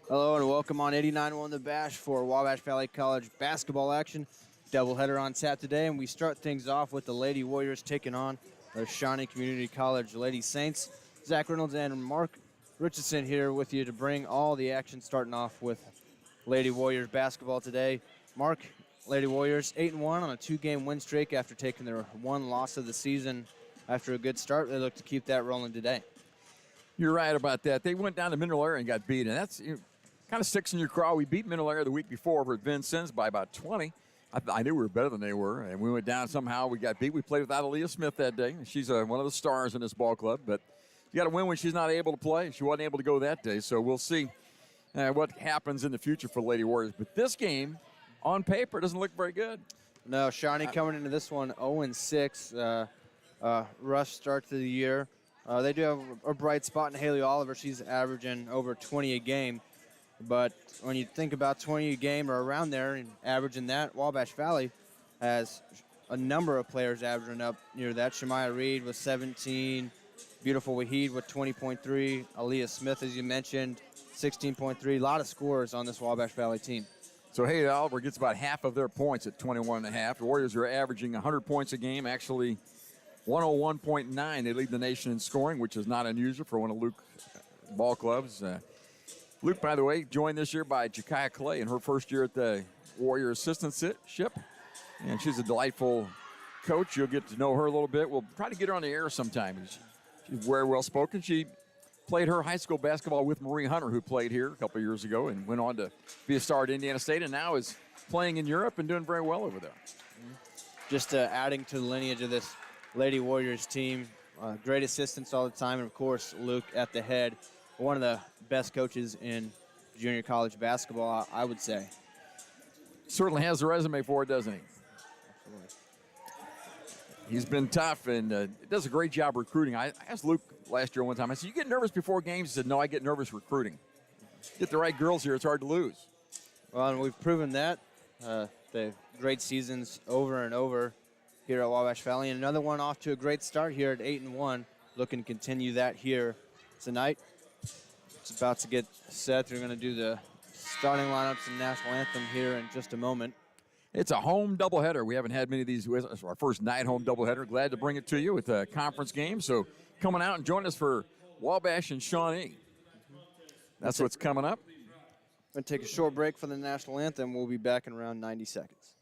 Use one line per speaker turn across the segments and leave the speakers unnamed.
Hello and welcome on 89.1 The Bash for Wabash Valley College basketball action. Doubleheader on tap today, and we start things off with the Lady Warriors taking on the Shawnee Community College Lady Saints. Zach Reynolds and Mark Richardson here with you to bring all the action, starting off with Lady Warriors basketball today. Mark, Lady Warriors 8-1 on a 2-game win streak after taking their one loss of the season. After a good start, they look to keep that rolling today.
You're right about that. They went down to Mineral Area and got beat, and that's kind of sticks in your craw. We beat Mineral Area the week before over at Vincennes by about 20. I knew we were better than they were, and we went down somehow. We got beat. We played without Aaliyah Smith that day. She's one of the stars in this ball club, but you got to win when she's not able to play. She wasn't able to go that day, so we'll see what happens in the future for Lady Warriors. But this game, on paper, doesn't look very good.
No, Shawnee coming into this one 0-6. Rough start to the year. They do have a bright spot in Haley Oliver. She's averaging over 20 a game. But when you think about 20 a game or around there and averaging that, Wabash Valley has a number of players averaging up near that. Shemaya Reed with 17. Beautiful Wahid with 20.3. Aaliyah Smith, as you mentioned, 16.3. A lot of scores on this Wabash Valley team.
So Haley Oliver gets about half of their points at 21.5. The Warriors are averaging 100 points a game, actually 101.9. They lead the nation in scoring, which is not unusual for one of Luke's ball clubs. Luke, by the way, joined this year by Jakaya Clay in her first year at the Warrior assistantship. And she's a delightful coach. You'll get to know her a little bit. We'll try to get her on the air sometime. She's very well spoken. She played her high school basketball with Marie Hunter, who played here a couple of years ago and went on to be a star at Indiana State, and now is playing in Europe and doing very well over there.
Just adding to the lineage of this Lady Warriors team. Great assistants all the time, and of course Luke at the head. One of the best coaches in junior college basketball, I would say.
Certainly has a resume for it, doesn't he?
Absolutely.
He's been tough and does a great job recruiting. I asked Luke last year one time, I said, you get nervous before games? He said, no, I get nervous recruiting. Get the right girls here, it's hard to lose.
Well, and we've proven that. The great seasons over and over here at Wabash Valley. And another one off to a great start here at 8-1. Looking to continue that here tonight. It's about to get set. They're going to do the starting lineups and national anthem here in just a moment.
It's a home doubleheader. We haven't had many of these. It's our first night home doubleheader. Glad to bring it to you with a conference game. So coming out and join us for Wabash and Shawnee. That's what's coming up.
We're going to take a short break for the national anthem. We'll be back in around 90 seconds.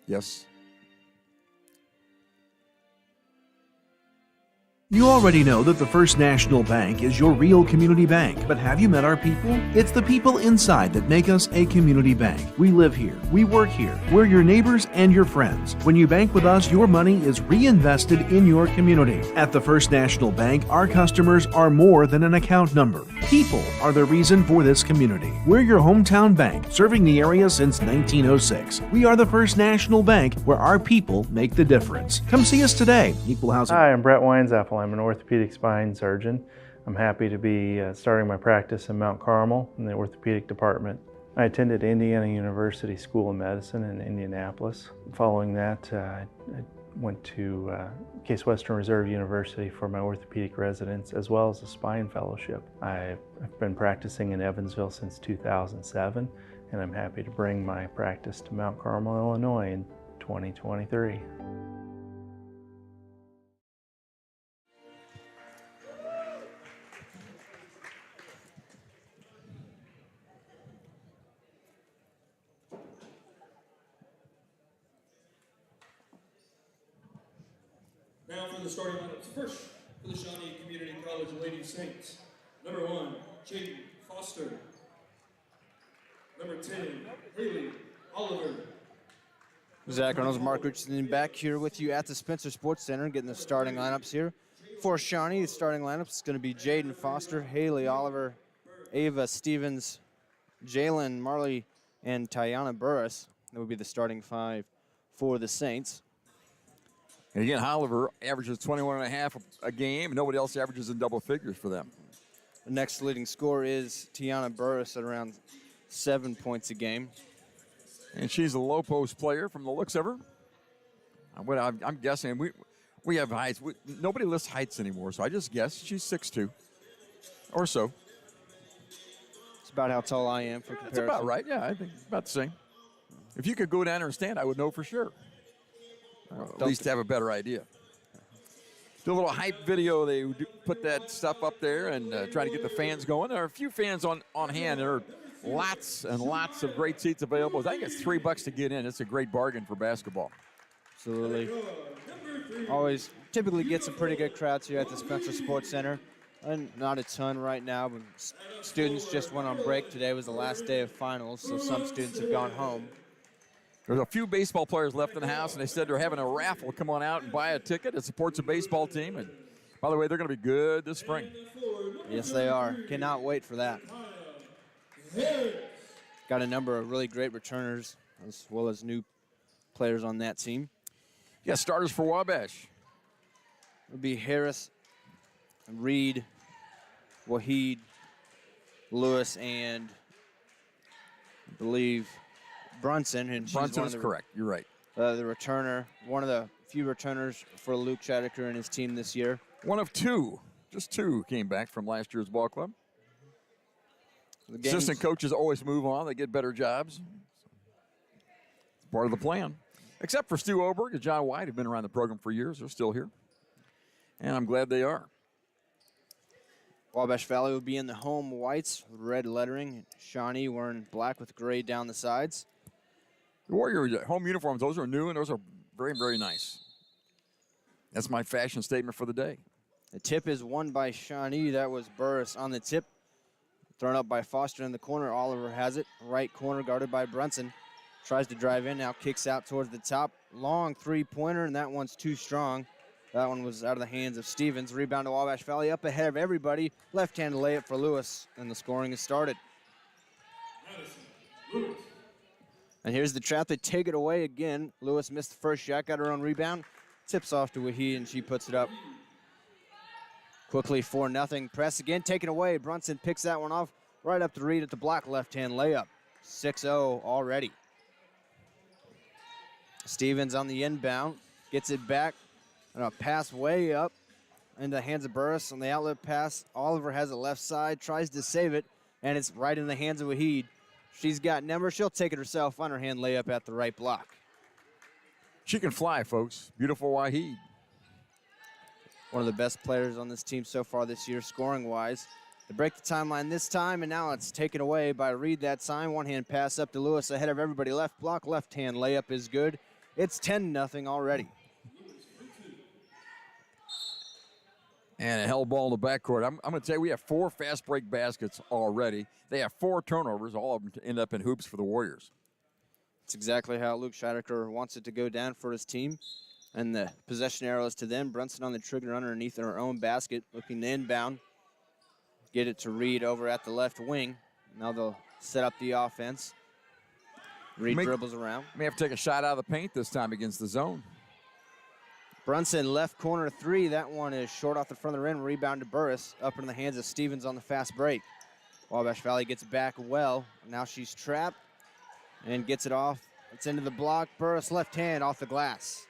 Yes.
You already know that the First National Bank is your real community bank, but have you met our people? It's the people inside that make us a community bank. We live here, we work here, we're your neighbors and your friends. When you bank with us, your money is reinvested in your community. At the First National Bank, our customers are more than an account number. People are the reason for this community. We're your hometown bank, serving the area since 1906. We are the First National Bank, where our people make the difference. Come see us today. Equal housing.
Hi, I'm Brett Weinzappel. I'm an orthopedic spine surgeon. I'm happy to be starting my practice in Mount Carmel in the orthopedic department. I attended Indiana University School of Medicine in Indianapolis. Following that, I went to Case Western Reserve University for my orthopedic residence as well as a spine fellowship. I've been practicing in Evansville since 2007, and I'm happy to bring my practice to Mount Carmel, Illinois in 2023.
Now for the starting lineups. First, for the Shawnee Community College Lady Saints. Number 1, Jaden Foster. Number 10, Haley Oliver.
Zach Reynolds, Mark Richardson back here with you at the Spencer Sports Center, getting the starting lineups here. For Shawnee, the starting lineups is going to be Jaden Foster, Haley Oliver, Ava Stevens, Jalen Marley, and Tiana Burris. That would be the starting five for the Saints.
And again, Oliver averages 21.5 a game. Nobody else averages in double figures for them.
The next leading scorer is Tiana Burris at around 7 points a game.
And she's a low post player from the looks of her. I'm guessing We have heights. Nobody lists heights anymore, so I just guess she's 6'2", or so.
It's about how tall I am for comparison.
That's about right. Yeah, I think about the same. If you could go down there and stand, I would know for sure. At least have a better idea. Do a little hype video. They put that stuff up there and try to get the fans going. There are a few fans on hand. There are lots and lots of great seats available. I think it's $3 to get in. It's a great bargain for basketball.
Absolutely. Always typically get some pretty good crowds here at the Spencer Sports Center. And not a ton right now, but students just went on break. Today was the last day of finals, so some students have gone home.
There's a few baseball players left in the house, and they said they're having a raffle. Come on out and buy a ticket. It supports a baseball team. And by the way, they're going to be good this spring.
Yes, they are. Cannot wait for that. Got a number of really great returners as well as new players on that team.
Yeah, starters for Wabash.
It would be Harris, Reed, Wahid, Lewis, and I believe Brunson. And
Brunson is correct. You're right.
The returner, one of the few returners for Luke Scheidegger and his team this year.
One of two. Just two came back from last year's ball club. Assistant coaches always move on. They get better jobs. It's part of the plan. Except for Stu Oberg and John White, who've been around the program for years. They're still here. And I'm glad they are.
Wabash Valley will be in the home whites with red lettering. Shawnee wearing black with gray down the sides.
The Warrior home uniforms, those are new and those are very, very nice. That's my fashion statement for the day.
The tip is won by Shawnee. That was Burris on the tip. Thrown up by Foster in the corner. Oliver has it. Right corner guarded by Brunson. Tries to drive in, now kicks out towards the top. Long three-pointer, and that one's too strong. That one was out of the hands of Stevens. Rebound to Wabash Valley, up ahead of everybody. Left-handed layup for Lewis, and the scoring has started. And here's the trap. They take it away again. Lewis missed the first shot, got her own rebound. Tips off to Wahid, and she puts it up. Quickly 4-0. Press again, taken away. Brunson picks that one off. Right up to Reed at the block, left-hand layup. 6-0 already. Stevens on the inbound, gets it back, and a pass way up into the hands of Burris on the outlet pass. Oliver has it left side, tries to save it, and it's right in the hands of Wahid. She's got numbers. She'll take it herself. Underhand layup at the right block.
She can fly, folks. Beautiful Wahid.
One of the best players on this team so far this year, scoring-wise. They break the timeline this time, and now it's taken away by Reed that time. One-hand pass up to Lewis ahead of everybody. Left block, left-hand layup is good. It's 10-0 already.
And a held ball in the backcourt. I'm going to tell you, we have 4 fast break baskets already. They have 4 turnovers, all of them to end up in hoops for the Warriors.
It's exactly how Luke Scheidegger wants it to go down for his team. And the possession arrow is to them. Brunson on the trigger underneath her own basket, looking to inbound. Get it to Reed over at the left wing. Now they'll set up the offense. Reed dribbles around.
May have to take a shot out of the paint this time against the zone.
Brunson left corner 3. That one is short off the front of the rim. Rebound to Burris. Up in the hands of Stevens on the fast break. Wabash Valley gets back well. Now she's trapped and gets it off. It's into the block. Burris left hand off the glass.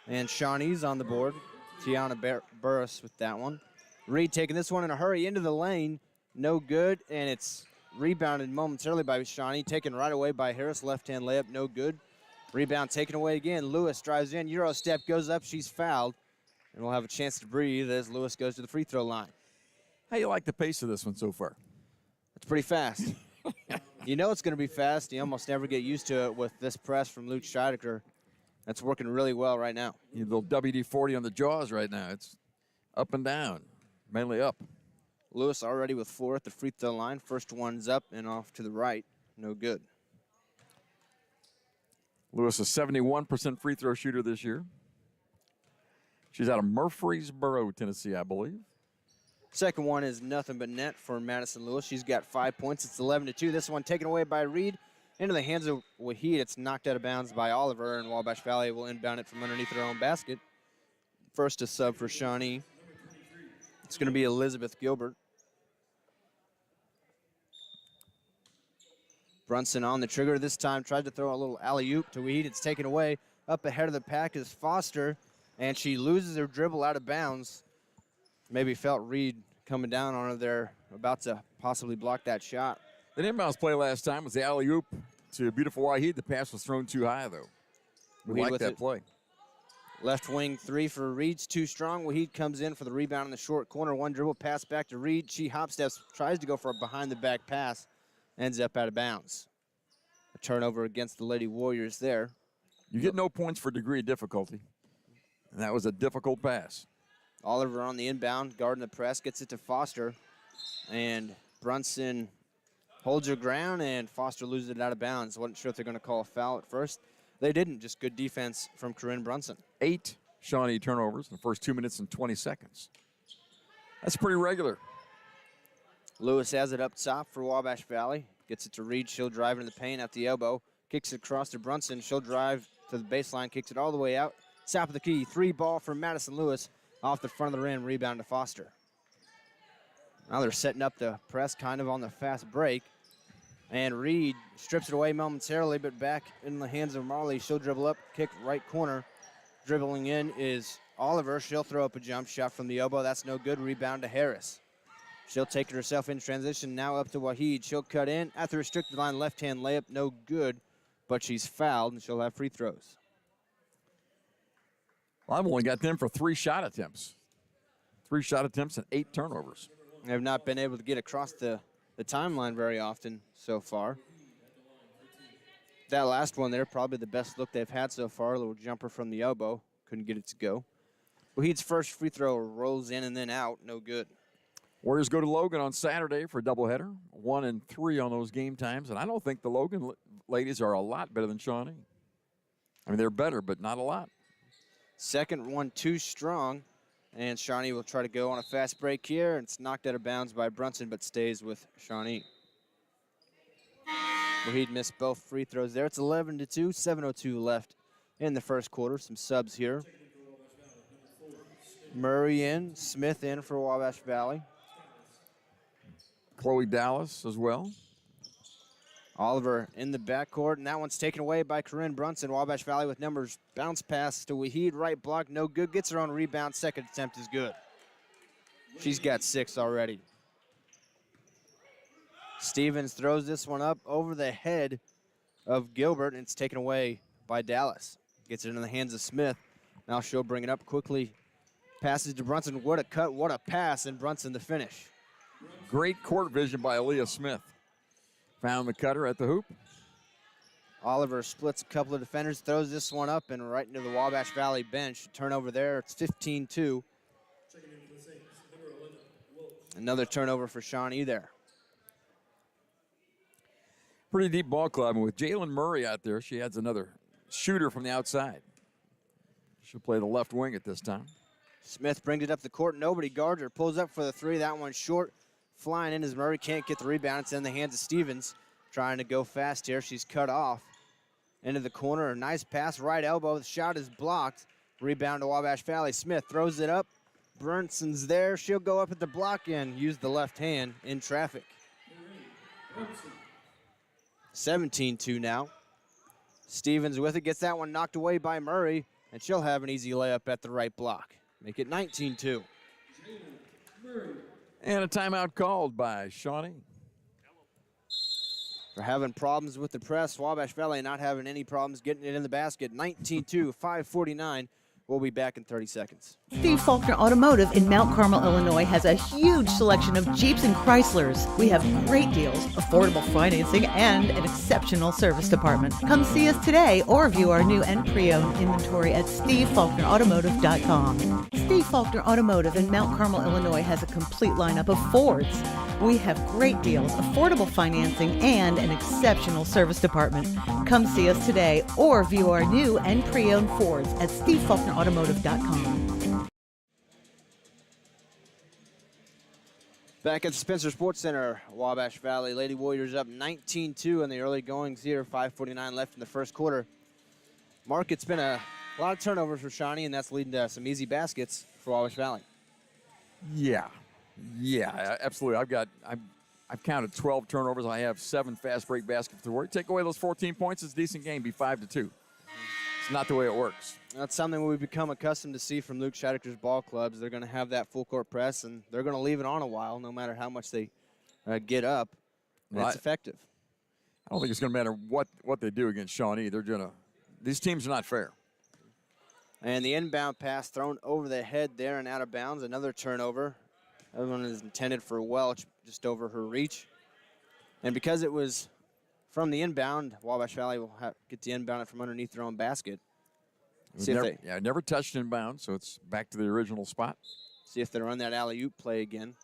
And Shawnee's on the board. Tiana Burris with that one. Reed taking this one in a hurry into the lane. No good, and it's rebounded momentarily by Shawnee, taken right away by Harris. Left-hand layup, no good. Rebound taken away again. Lewis drives in. Euro step goes up. She's fouled. And we'll have a chance to breathe as Lewis goes to the free throw line.
How do you like the pace of this one so far?
It's pretty fast. You know it's going to be fast. You almost never get used to it with this press from Luke Scheidegger. That's working really well right now.
You little WD-40 on the jaws right now. It's up and down, mainly up.
Lewis already with 4 at the free throw line. First one's up and off to the right. No good.
Lewis is a 71% free throw shooter this year. She's out of Murfreesboro, Tennessee, I believe.
Second one is nothing but net for Madison Lewis. She's got 5 points. It's 11-2. This one taken away by Reed. Into the hands of Wahid. It's knocked out of bounds by Oliver, and Wabash Valley will inbound it from underneath their own basket. First a sub for Shawnee. It's going to be Elizabeth Gilbert. Brunson on the trigger this time. Tried to throw a little alley-oop to Wahid. It's taken away. Up ahead of the pack is Foster. And she loses her dribble out of bounds. Maybe felt Reed coming down on her there, about to possibly block that shot.
The inbounds play last time was the alley-oop to beautiful Waheed. The pass was thrown too high, though. We like that play.
Left wing three for Reed's too strong. Waheed comes in for the rebound in the short corner. One dribble pass back to Reed. She hop steps, tries to go for a behind-the-back pass, ends up out of bounds. A turnover against the Lady Warriors there.
You get no points for degree of difficulty. And that was a difficult pass.
Oliver on the inbound, guarding the press, gets it to Foster. And Brunson holds her ground, and Foster loses it out of bounds. Wasn't sure if they're going to call a foul at first. They didn't, just good defense from Corinne Brunson.
8 Shawnee turnovers in the first 2 minutes and 20 seconds. That's pretty regular.
Lewis has it up top for Wabash Valley. Gets it to Reed. She'll drive into the paint at the elbow. Kicks it across to Brunson. She'll drive to the baseline. Kicks it all the way out. Top of the key. 3 ball from Madison Lewis. Off the front of the rim. Rebound to Foster. Now they're setting up the press kind of on the fast break. And Reed strips it away momentarily, but back in the hands of Marley. She'll dribble up, kick right corner. Dribbling in is Oliver. She'll throw up a jump shot from the elbow. That's no good. Rebound to Harris. She'll take it herself in transition. Now up to Waheed. She'll cut in at the restricted line. Left-hand layup, no good, but she's fouled, and she'll have free throws.
Well, I've only got them for 3 shot attempts. 3 shot attempts and 8 turnovers.
They have not been able to get across the timeline very often so far. That last one there, probably the best look they've had so far. A little jumper from the elbow. Couldn't get it to go. Waheed's first free throw rolls in and then out. No good.
Warriors go to Logan on Saturday for a doubleheader. 1 and 3 on those game times. And I don't think the Logan ladies are a lot better than Shawnee. I mean, they're better, but not a lot.
Second one too strong. And Shawnee will try to go on a fast break here. It's knocked out of bounds by Brunson, but stays with Shawnee. Waheed missed both free throws there. It's 11-2, 7:02 left in the first quarter. Some subs here. Murray in, Smith in for Wabash Valley.
Chloe Dallas as well.
Oliver in the backcourt, and that one's taken away by Corinne Brunson. Wabash Valley with numbers. Bounce pass to Waheed, right block, no good. Gets her own rebound, second attempt is good. She's got 6 already. Stevens throws this one up over the head of Gilbert, and it's taken away by Dallas. Gets it into the hands of Smith. Now she'll bring it up quickly. Passes to Brunson. What a cut, what a pass, and Brunson the finish.
Great court vision by Aaliyah Smith. Found the cutter at the hoop.
Oliver splits a couple of defenders, throws this one up and right into the Wabash Valley bench. Turnover there, it's 15-2. Another turnover for Shawnee there.
Pretty deep ball club, and with Jalen Murray out there, she adds another shooter from the outside. She'll play the left wing at this time.
Smith brings it up the court. Nobody guards her. Pulls up for the 3. That one's short. Flying in as Murray can't get the rebound. It's in the hands of Stevens. Trying to go fast here. She's cut off. Into the corner. A nice pass. Right elbow. The shot is blocked. Rebound to Wabash Valley. Smith throws it up. Brunson's there. She'll go up at the block and use the left hand in traffic. 17-2 now. Stevens with it. Gets that one knocked away by Murray. And she'll have an easy layup at the right block. Make it 19-2.
And a timeout called by Shawnee.
For having problems with the press, Wabash Valley not having any problems getting it in the basket. 19-2, 5:49. We'll be back in 30 seconds.
Steve Faulkner Automotive in Mount Carmel, Illinois has a huge selection of Jeeps and Chryslers. We have great deals, affordable financing, and an exceptional service department. Come see us today or view our new and pre-owned inventory at SteveFaulknerAutomotive.com. Steve Faulkner Automotive in Mount Carmel, Illinois has a complete lineup of Fords. We have great deals, affordable financing, and an exceptional service department. Come see us today or view our new and pre-owned Fords at SteveFaulknerAutomotive.com.
Back at the Spencer Sports Center, Wabash Valley Lady Warriors up 19-2 in the early goings here. 5:49 left in the first quarter. Mark, it's been a lot of turnovers for Shawnee, and that's leading to some easy baskets for Wabash Valley.
Yeah, absolutely. I've counted 12 turnovers. I have 7 fast break baskets to work. Take away those 14 points, it's a decent game. Be 5-2. not the way it works.
That's something we've become accustomed to see from Luke Scheidecker's ball clubs. They're going to have that full court press, and they're going to leave it on a while, no matter how much they get up.
Well,
it's effective.
I don't think it's going to matter what they do against Shawnee. These teams are not fair.
And the inbound pass thrown over the head there and out of bounds. Another turnover. That one is intended for Welch, just over her reach. And because it was from the inbound, Wabash Valley will get the inbound from underneath their own basket.
Never touched inbound, so it's back to the original spot.
See if they run that alley-oop play again.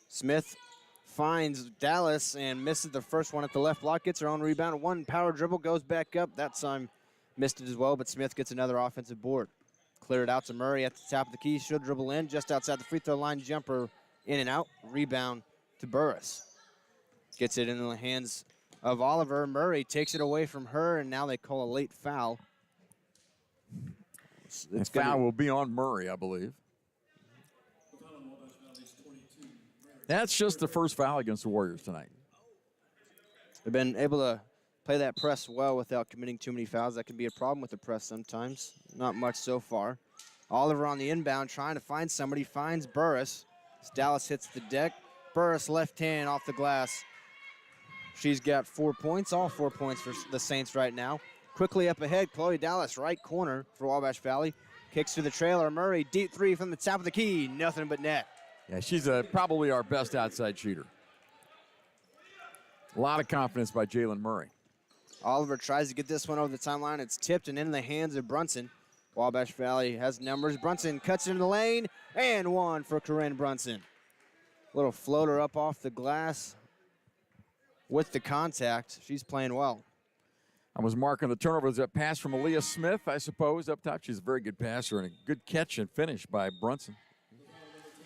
Smith finds Dallas and misses the first one at the left block, gets her own rebound. One power dribble, goes back up. That time missed it as well, but Smith gets another offensive board. Clear it out to Murray at the top of the key. She'll dribble in just outside the free throw line. Jumper in and out. Rebound to Burris. Gets it into the hands of Oliver. Murray takes it away from her, and now they call a late foul.
This foul will be on Murray, I believe. That's just the first foul against the Warriors tonight.
They've been able to play that press well without committing too many fouls. That can be a problem with the press sometimes. Not much so far. Oliver on the inbound trying to find somebody. Finds Burris. As Dallas hits the deck. Burris left hand off the glass. She's got 4 points, all 4 points for the Saints right now. Quickly up ahead, Chloe Dallas, right corner for Wabash Valley. Kicks to the trailer. Murray, deep three from the top of the key. Nothing but net.
Yeah, she's probably our best outside shooter. A lot of confidence by Jalen Murray.
Oliver tries to get this one over the timeline. It's tipped and in the hands of Brunson. Wabash Valley has numbers. Brunson cuts into the lane, and one for Corinne Brunson. Little floater up off the glass with the contact. She's playing well.
I was marking the turnover. That pass from Aaliyah Smith, I suppose, up top. She's a very good passer and a good catch and finish by Brunson.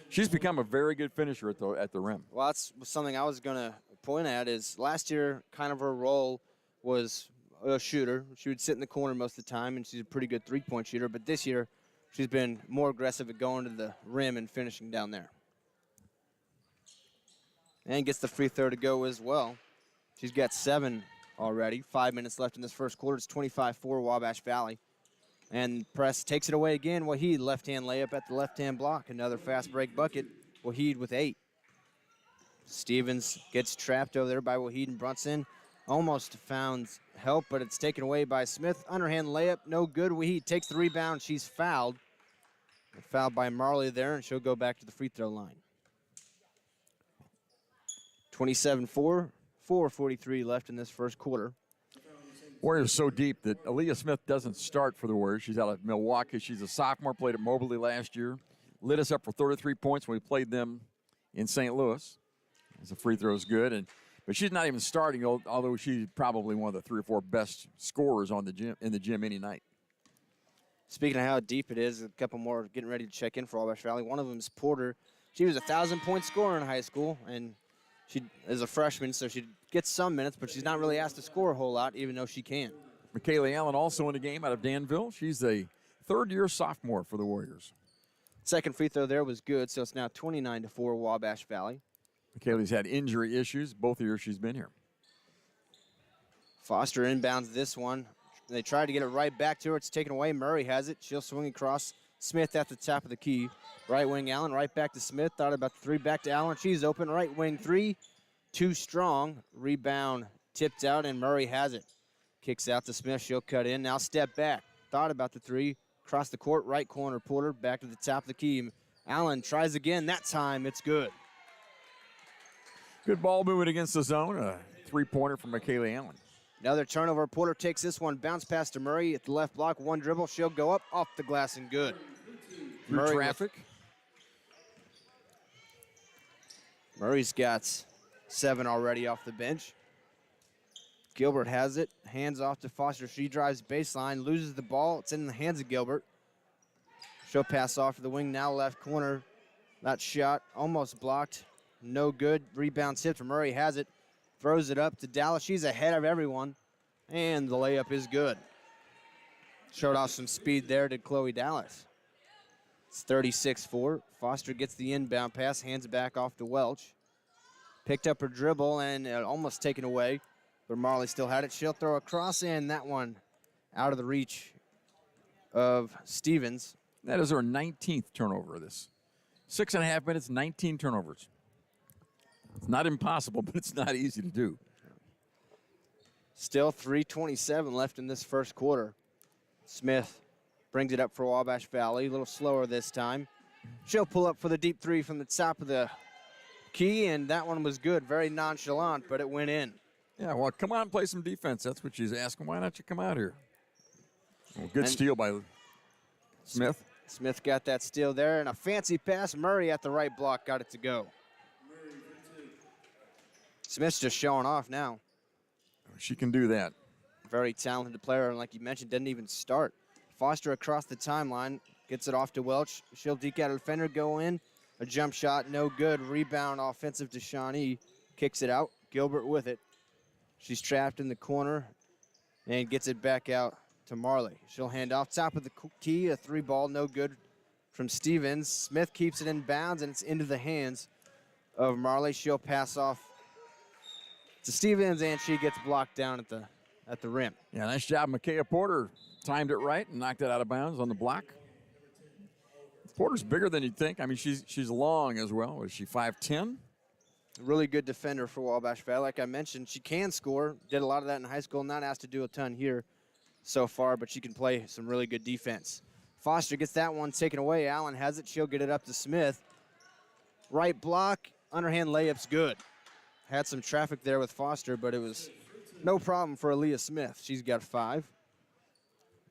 She's become a very good finisher at the rim.
Well, that's something I was going to point at is last year kind of her role was a shooter. She would sit in the corner most of the time, and she's a pretty good three-point shooter. But this year, she's been more aggressive at going to the rim and finishing down there. And gets the free throw to go as well. She's got 7 already. 5 minutes left in this first quarter. It's 25-4 Wabash Valley. And press takes it away again. Waheed, left-hand layup at the left-hand block. Another fast break bucket. Waheed with 8. Stevens gets trapped over there by Waheed and Brunson. Almost found help, but it's taken away by Smith. Underhand layup, no good. Waheed takes the rebound. She's fouled. Fouled by Marley there, and she'll go back to the free throw line. 27-4, 4:43 left in this first quarter.
Warriors so deep that Aaliyah Smith doesn't start for the Warriors. She's out of Milwaukee. She's a sophomore, played at Moberly last year. Lit us up for 33 points when we played them in St. Louis. The free throw is good, but she's not even starting, although she's probably one of the 3 or 4 best scorers in the gym any night.
Speaking of how deep it is, a couple more getting ready to check in for Wabash Valley. One of them is Porter. She was a 1,000-point scorer in high school, and she is a freshman, so she gets some minutes, but she's not really asked to score a whole lot, even though she can.
Michaela Allen also in the game out of Danville. She's a third-year sophomore for the Warriors.
Second free throw there was good, so it's now 29-4 Wabash Valley.
Michaela's had injury issues both years she's been here.
Foster inbounds this one. They try to get it right back to her. It's taken away. Murray has it. She'll swing across. Smith at the top of the key. Right wing Allen, right back to Smith. Thought about the 3, back to Allen. She's open. Right wing 3. Too strong. Rebound tipped out, and Murray has it. Kicks out to Smith. She'll cut in. Now step back. Thought about the 3. Across the court. Right corner. Porter back to the top of the key. Allen tries again. That time it's good.
Good ball movement against the zone. A 3-pointer from Michaela Allen.
Another turnover. Porter takes this one. Bounce pass to Murray at the left block. One dribble. She'll go up off the glass and good.
Through traffic.
Murray's got 7 already off the bench. Gilbert has it. Hands off to Foster. She drives baseline. Loses the ball. It's in the hands of Gilbert. She'll pass off to the wing now. Left corner. That shot almost blocked. No good. Rebound tipped for Murray. Has it. Throws it up to Dallas. She's ahead of everyone. And the layup is good. Showed off some speed there to Chloe Dallas. It's 36-4. Foster gets the inbound pass. Hands it back off to Welch. Picked up her dribble and almost taken away. But Marley still had it. She'll throw across, and that one out of the reach of Stevens.
That is her 19th turnover of this. 6.5 minutes, 19 turnovers. It's not impossible, but it's not easy to do.
Still 3:27 left in this first quarter. Smith brings it up for Wabash Valley, a little slower this time. She'll pull up for the deep three from the top of the key, and that one was good. Very nonchalant, but it went in.
Yeah, well, come on and play some defense. That's what she's asking. Why don't you come out here? Well, good steal by Smith.
Smith got that steal there, and a fancy pass. Murray at the right block got it to go. Smith's just showing off now.
She can do that.
Very talented player, and like you mentioned, didn't even start. Foster across the timeline, gets it off to Welch. She'll deke out a defender, go in. A jump shot, no good. Rebound offensive to Shawnee. Kicks it out. Gilbert with it. She's trapped in the corner and gets it back out to Marley. She'll hand off top of the key. A three ball, no good from Stevens. Smith keeps it in bounds, and it's into the hands of Marley. She'll pass off to Stevens, and she gets blocked down at the rim.
Yeah, nice job. Micaiah Porter timed it right and knocked it out of bounds on the block. Porter's bigger than you'd think. I mean, she's long as well. Was she 5'10"?
Really good defender for Wabash Valley. Like I mentioned, she can score. Did a lot of that in high school. Not asked to do a ton here so far, but she can play some really good defense. Foster gets that one taken away. Allen has it. She'll get it up to Smith. Right block, underhand layup's good. Had some traffic there with Foster, but it was no problem for Aaliyah Smith. She's got 5.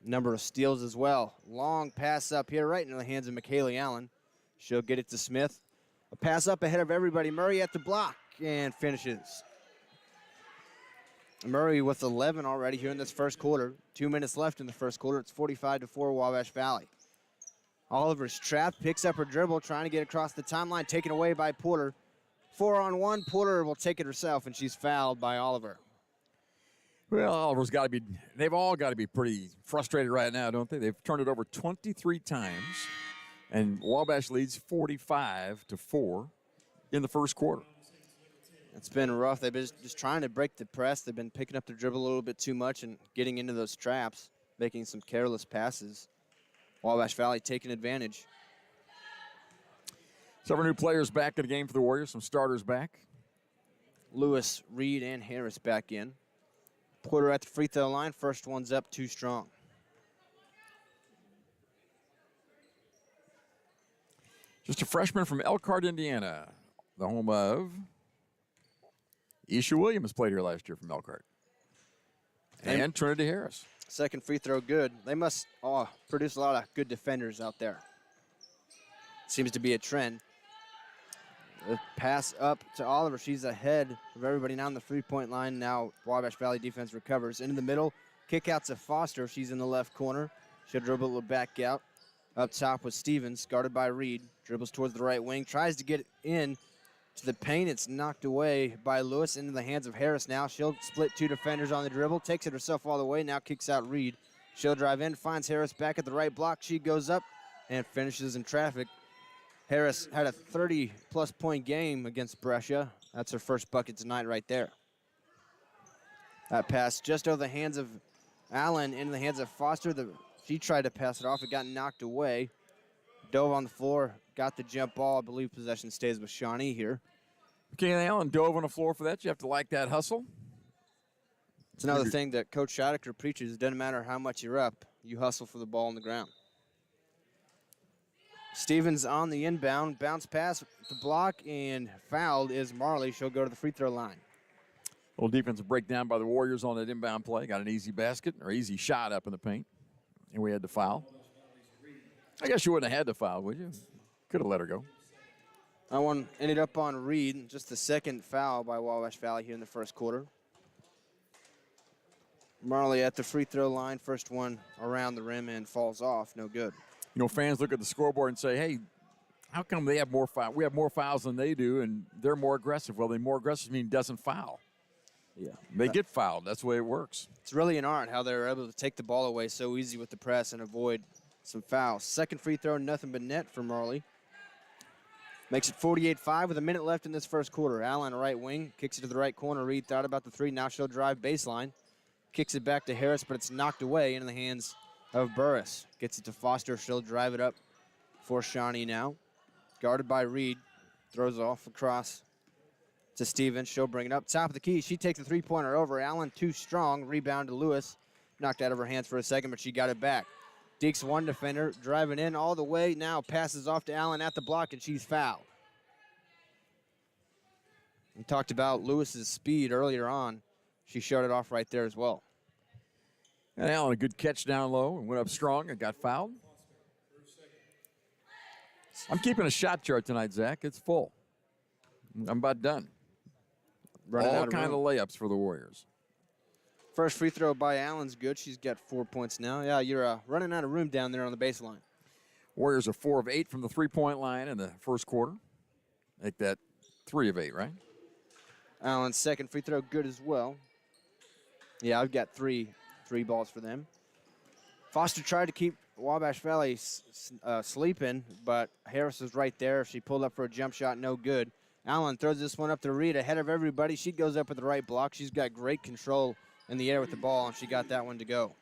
Number of steals as well. Long pass up here right into the hands of McKaylee Allen. She'll get it to Smith. A pass up ahead of everybody. Murray at the block and finishes. Murray with 11 already here in this first quarter. 2 minutes left in the first quarter. It's 45-4 Wabash Valley. Oliver's trapped, picks up her dribble, trying to get across the timeline, taken away by Porter. 4-on-1, Porter will take it herself, and she's fouled by Oliver.
Well, Oliver's got to be, they've all got to be pretty frustrated right now, don't they? They've turned it over 23 times, and Wabash leads 45-4 in the first quarter.
It's been rough. They've been just trying to break the press. They've been picking up their dribble a little bit too much and getting into those traps, making some careless passes. Wabash Valley taking advantage.
Several new players back in the game for the Warriors, some starters back.
Lewis, Reed, and Harris back in. Porter at the free throw line. First one's up, too strong.
Just a freshman from Elkhart, Indiana, the home of Isha Williams, played here last year from Elkhart. And Trinity Harris.
Second free throw good. They must produce a lot of good defenders out there. Seems to be a trend. The pass up to Oliver. She's ahead of everybody now on the three-point line. Now Wabash Valley defense recovers. Into the middle. Kick out to Foster. She's in the left corner. She'll dribble it back out. Up top with Stevens, guarded by Reed. Dribbles towards the right wing. Tries to get in to the paint. It's knocked away by Lewis into the hands of Harris now. She'll split two defenders on the dribble. Takes it herself all the way. Now kicks out Reed. She'll drive in. Finds Harris back at the right block. She goes up and finishes in traffic. Harris had a 30-plus point game against Brescia. That's her first bucket tonight right there. That pass just over the hands of Allen into the hands of Foster. She tried to pass it off. It got knocked away. Dove on the floor. Got the jump ball. I believe possession stays with Shawnee here.
Okay, Allen dove on the floor for that. You have to like that hustle.
It's another thing that Coach Scheidegger preaches. It doesn't matter how much you're up. You hustle for the ball on the ground. Stevens on the inbound. Bounce pass, the block, and fouled is Marley. She'll go to the free throw line.
A little defensive breakdown by the Warriors on that inbound play. Got an easy basket or easy shot up in the paint. And we had to foul. I guess you wouldn't have had to foul, would you? Could have let her go.
That one ended up on Reed. Just the second foul by Wabash Valley here in the first quarter. Marley at the free throw line. First one around the rim and falls off. No good.
You know, fans look at the scoreboard and say, hey, how come they have more fouls? We have more fouls than they do, and they're more aggressive. Well, they more aggressive mean doesn't foul.
Yeah.
They get fouled. That's the way it works.
It's really an art how they're able to take the ball away so easy with the press and avoid some fouls. Second free throw, nothing but net for Marley. Makes it 48-5 with a minute left in this first quarter. Allen, right wing, kicks it to the right corner. Reed thought about the three. Now she'll drive baseline. Kicks it back to Harris, but it's knocked away into the hands of Burris. Gets it to Foster. She'll drive it up for Shawnee now. Guarded by Reed. Throws off across to Stevens. She'll bring it up. Top of the key. She takes the three-pointer over. Allen too strong. Rebound to Lewis. Knocked out of her hands for a second, but she got it back. Deeks one defender. Driving in all the way. Now passes off to Allen at the block, and she's fouled. We talked about Lewis's speed earlier on. She showed it off right there as well.
And Allen, a good catch down low and went up strong and got fouled. I'm keeping a shot chart tonight, Zach. It's full. I'm about done.
Running
All
out of
kind of
room.
layups for the Warriors.
First free throw by Allen's good. She's got 4 points now. Yeah, you're running out of room down there on the baseline.
Warriors are 4 of 8 from the three-point line in the first quarter. Make that 3 of 8, right?
Allen's second free throw good as well. Yeah, I've got three balls for them. Foster tried to keep Wabash Valley sleeping, but Harris was right there. She pulled up for a jump shot, no good. Allen throws this one up to Reed ahead of everybody. She goes up with the right block. She's got great control in the air with the ball, and she got that one to go.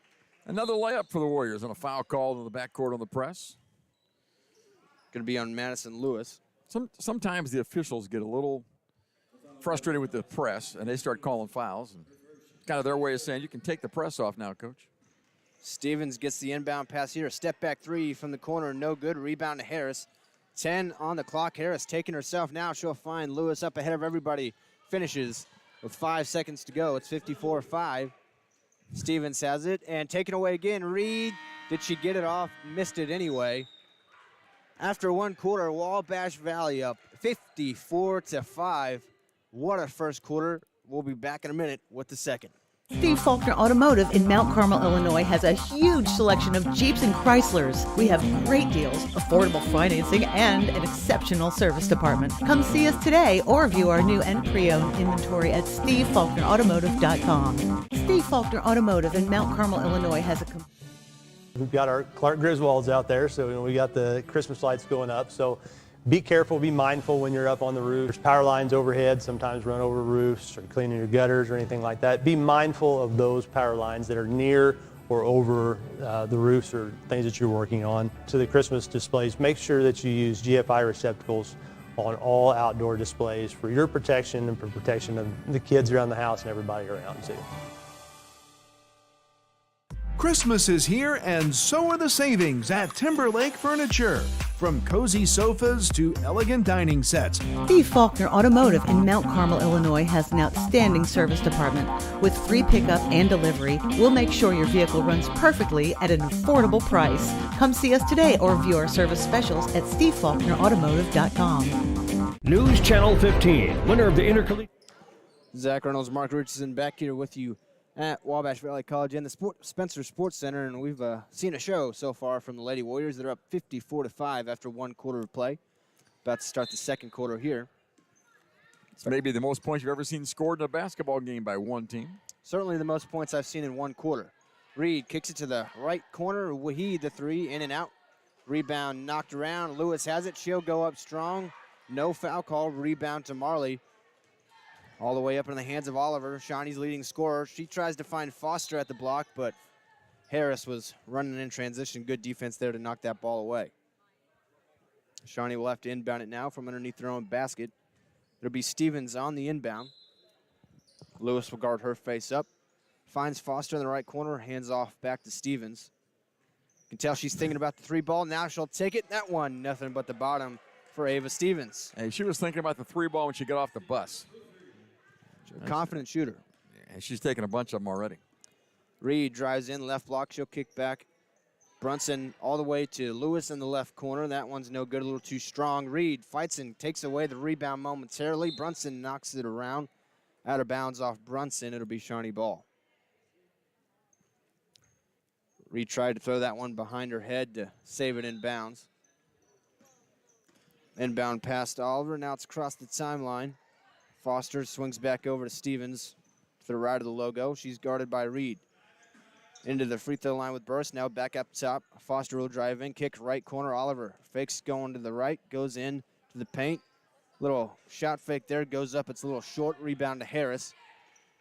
Another layup for the Warriors on a foul call in the backcourt on the press.
Going to be on Madison Lewis.
Sometimes the officials get a little frustrated with the press, and they start calling fouls. And kind of their way of saying, you can take the press off now, Coach.
Stevens gets the inbound pass here. A step back three from the corner, no good. Rebound to Harris. 10 on the clock. Harris taking herself now. She'll find Lewis up ahead of everybody. Finishes with 5 seconds to go. It's 54-5. Stevens has it and taken away again. Reed, did she get it off? Missed it anyway. After one quarter, Wabash Valley up 54-5. What a first quarter. We'll be back in a minute with the second.
Steve Faulkner Automotive in Mount Carmel, Illinois has a huge selection of Jeeps and Chryslers. We have great deals, affordable financing, and an exceptional service department. Come see us today or view our new and pre-owned inventory at stevefaulknerautomotive.com. Steve Faulkner Automotive in Mount Carmel, Illinois has a
We've got our Clark Griswolds out there, so we got the Christmas lights going up. So be careful, be mindful when you're up on the roof. There's power lines overhead, sometimes run over roofs or cleaning your gutters or anything like that. Be mindful of those power lines that are near or over the roofs or things that you're working on. To the Christmas displays, make sure that you use GFI receptacles on all outdoor displays for your protection and for protection of the kids around the house and everybody around too.
Christmas is here, and so are the savings at Timberlake Furniture. From cozy sofas to elegant dining sets.
Steve Faulkner Automotive in Mount Carmel, Illinois has an outstanding service department. With free pickup and delivery, we'll make sure your vehicle runs perfectly at an affordable price. Come see us today or view our service specials at stevefaulknerautomotive.com.
News Channel 15, winner of the Intercollegiate.
Zach Reynolds, Mark Richardson back here with you at Wabash Valley College and the Spencer Sports Center, and we've seen a show so far from the Lady Warriors. They're up 54-5 after one quarter of play. About to start the second quarter here.
It's maybe the most points you've ever seen scored in a basketball game by one team.
Certainly the most points I've seen in one quarter. Reed kicks it to the right corner. Wahid, the three, in and out. Rebound knocked around. Lewis has it. She'll go up strong. No foul call. Rebound to Marley. All the way up in the hands of Oliver, Shawnee's leading scorer. She tries to find Foster at the block, but Harris was running in transition. Good defense there to knock that ball away. Shawnee will have to inbound it now from underneath their own basket. There'll be Stevens on the inbound. Lewis will guard her face up. Finds Foster in the right corner, hands off back to Stevens. You can tell she's thinking about the three ball. Now she'll take it. That one, nothing but the bottom for Ava Stevens.
Hey, she was thinking about the three ball when she got off the bus.
A confident shooter.
And she's taken a bunch of them already.
Reed drives in, left block, she'll kick back. Brunson all the way to Lewis in the left corner. That one's no good, a little too strong. Reed fights and takes away the rebound momentarily. Brunson knocks it around. Out of bounds off Brunson, it'll be Shawnee ball. Reed tried to throw that one behind her head to save it in bounds. Inbound pass to Oliver, now it's across the timeline. Foster swings back over to Stevens to the right of the logo. She's guarded by Reed. Into the free throw line with Burst. Now back up top. Foster will drive in. Kick right corner. Oliver fakes going to the right. Goes in to the paint. Little shot fake there. Goes up. It's a little short. Rebound to Harris.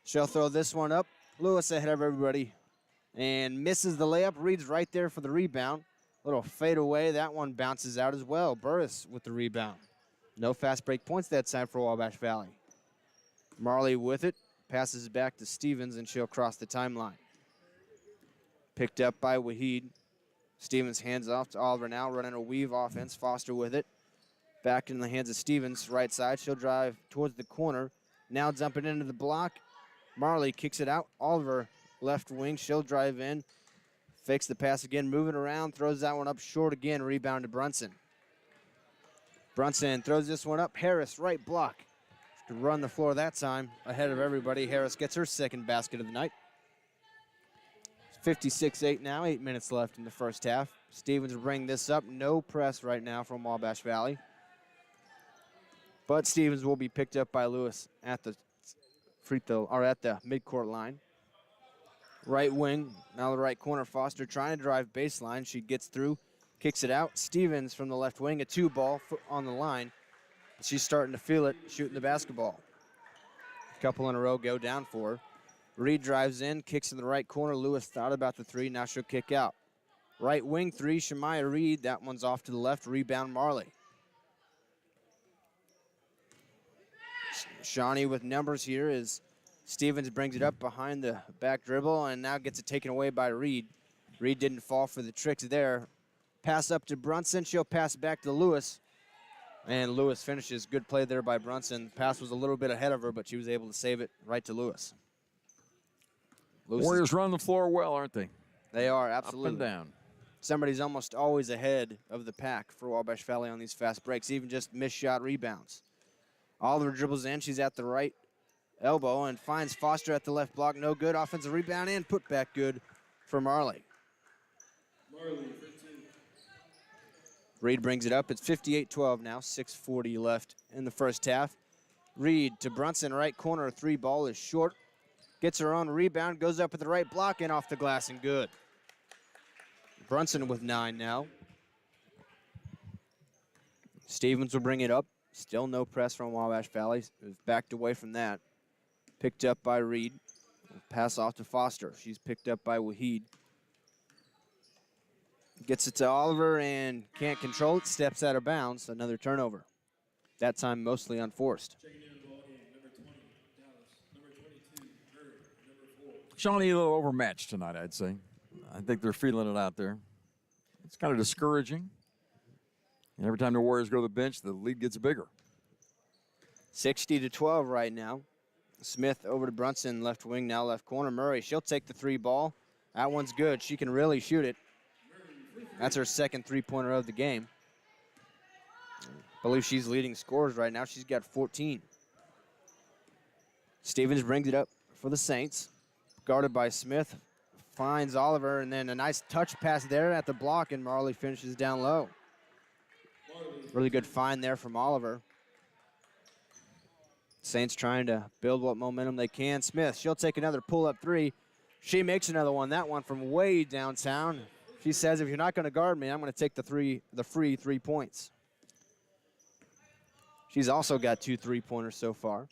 She'll throw this one up. Lewis ahead of everybody. and misses the layup. Reed's right there for the rebound. Little fade away. That one bounces out as well. Burris with the rebound. No fast break points that time for Wabash Valley. Marley with it. Passes back to Stevens, and she'll cross the timeline. Picked up by Wahid. Stevens hands off to Oliver now, running a weave offense. Foster with it. Back in the hands of Stevens, right side. She'll drive towards the corner. Now jumping into the block. Marley kicks it out. Oliver, left wing. She'll drive in. Fakes the pass again, moving around. Throws that one up short again. Rebound to Brunson. Brunson throws this one up. Harris, right block. To run the floor that time ahead of everybody. Harris gets her second basket of the night. 56-8 now, 8 minutes left in the first half. Stevens will bring this up. No press right now from Wabash Valley. But Stevens will be picked up by Lewis at the free throw, or at the midcourt line. Right wing, now the right corner. Foster trying to drive baseline. She gets through, kicks it out. Stevens from the left wing, a 2-ball on the line. She's starting to feel it, shooting the basketball. A couple in a row go down for her. Reed drives in, kicks in the right corner. Lewis thought about the three, now she'll kick out. Right wing three, Shemaya Reed. That one's off to the left, rebound Marley. Shawnee with numbers here as Stevens brings it up behind the back dribble and now gets it taken away by Reed. Reed didn't fall for the tricks there. Pass up to Brunson, she'll pass back to Lewis. And Lewis finishes. Good play there by Brunson. Pass was a little bit ahead of her, but she was able to save it right to Lewis.
Warriors run the floor well, aren't they?
They are, absolutely.
Up and down.
Somebody's almost always ahead of the pack for Wabash Valley on these fast breaks, even just missed shot rebounds. Oliver dribbles in. She's at the right elbow and finds Foster at the left block. No good. Offensive rebound and put back good for Marley.
Marley, 15.
Reed brings it up. It's 58-12 now, 6:40 left in the first half. Reed to Brunson, right corner. 3-ball is short. Gets her own rebound, goes up at the right block and off the glass and good. Brunson with 9 now. Stevens will bring it up. Still no press from Wabash Valley. Backed away from that. Picked up by Reed. Pass off to Foster. She's picked up by Wahid. Gets it to Oliver and can't control it. Steps out of bounds. Another turnover. That time mostly unforced.
Checking in the ball game, number 20, Dallas. Number 22, Hurd. Number 4.
Shawnee a little overmatched tonight, I'd say. I think they're feeling it out there. It's kind of discouraging. And every time the Warriors go to the bench, the lead gets bigger.
60-12 right now. Smith over to Brunson, left wing, now left corner. Murray, she'll take the 3-ball. That one's good. She can really shoot it. That's her second three-pointer of the game. I believe she's leading scorers right now. She's got 14. Stevens brings it up for the Saints. Guarded by Smith. Finds Oliver, and then a nice touch pass there at the block, and Marley finishes down low. Really good find there from Oliver. Saints trying to build what momentum they can. Smith, she'll take another pull-up three. She makes another one. That one from way downtown. She says, if you're not going to guard me, I'm going to take the free 3 points. She's also got 2 3-pointers so far.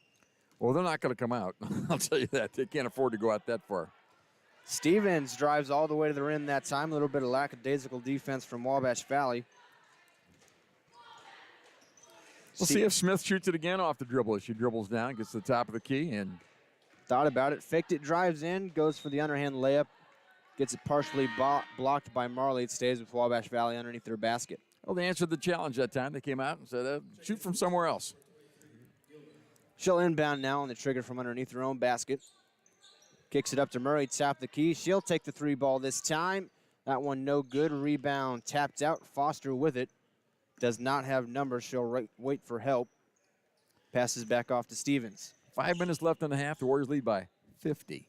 Well, they're not going to come out. I'll tell you that. They can't afford to go out that far.
Stevens drives all the way to the rim that time. A little bit of lackadaisical defense from Wabash Valley.
We'll see if Smith shoots it again off the dribble. She dribbles down, gets to the top of the key, and
thought about it, faked it, drives in, goes for the underhand layup, gets it partially blocked by Marley. It stays with Wabash Valley underneath their basket.
Well, they answered the challenge that time. They came out and said, shoot from somewhere else.
She'll inbound now on the trigger from underneath her own basket. Kicks it up to Murray, top of the key. She'll take the 3-ball this time. That one no good. Rebound tapped out. Foster with it. Does not have numbers. She'll wait for help. Passes back off to Stevens.
5 minutes left in the half. The Warriors lead by 50.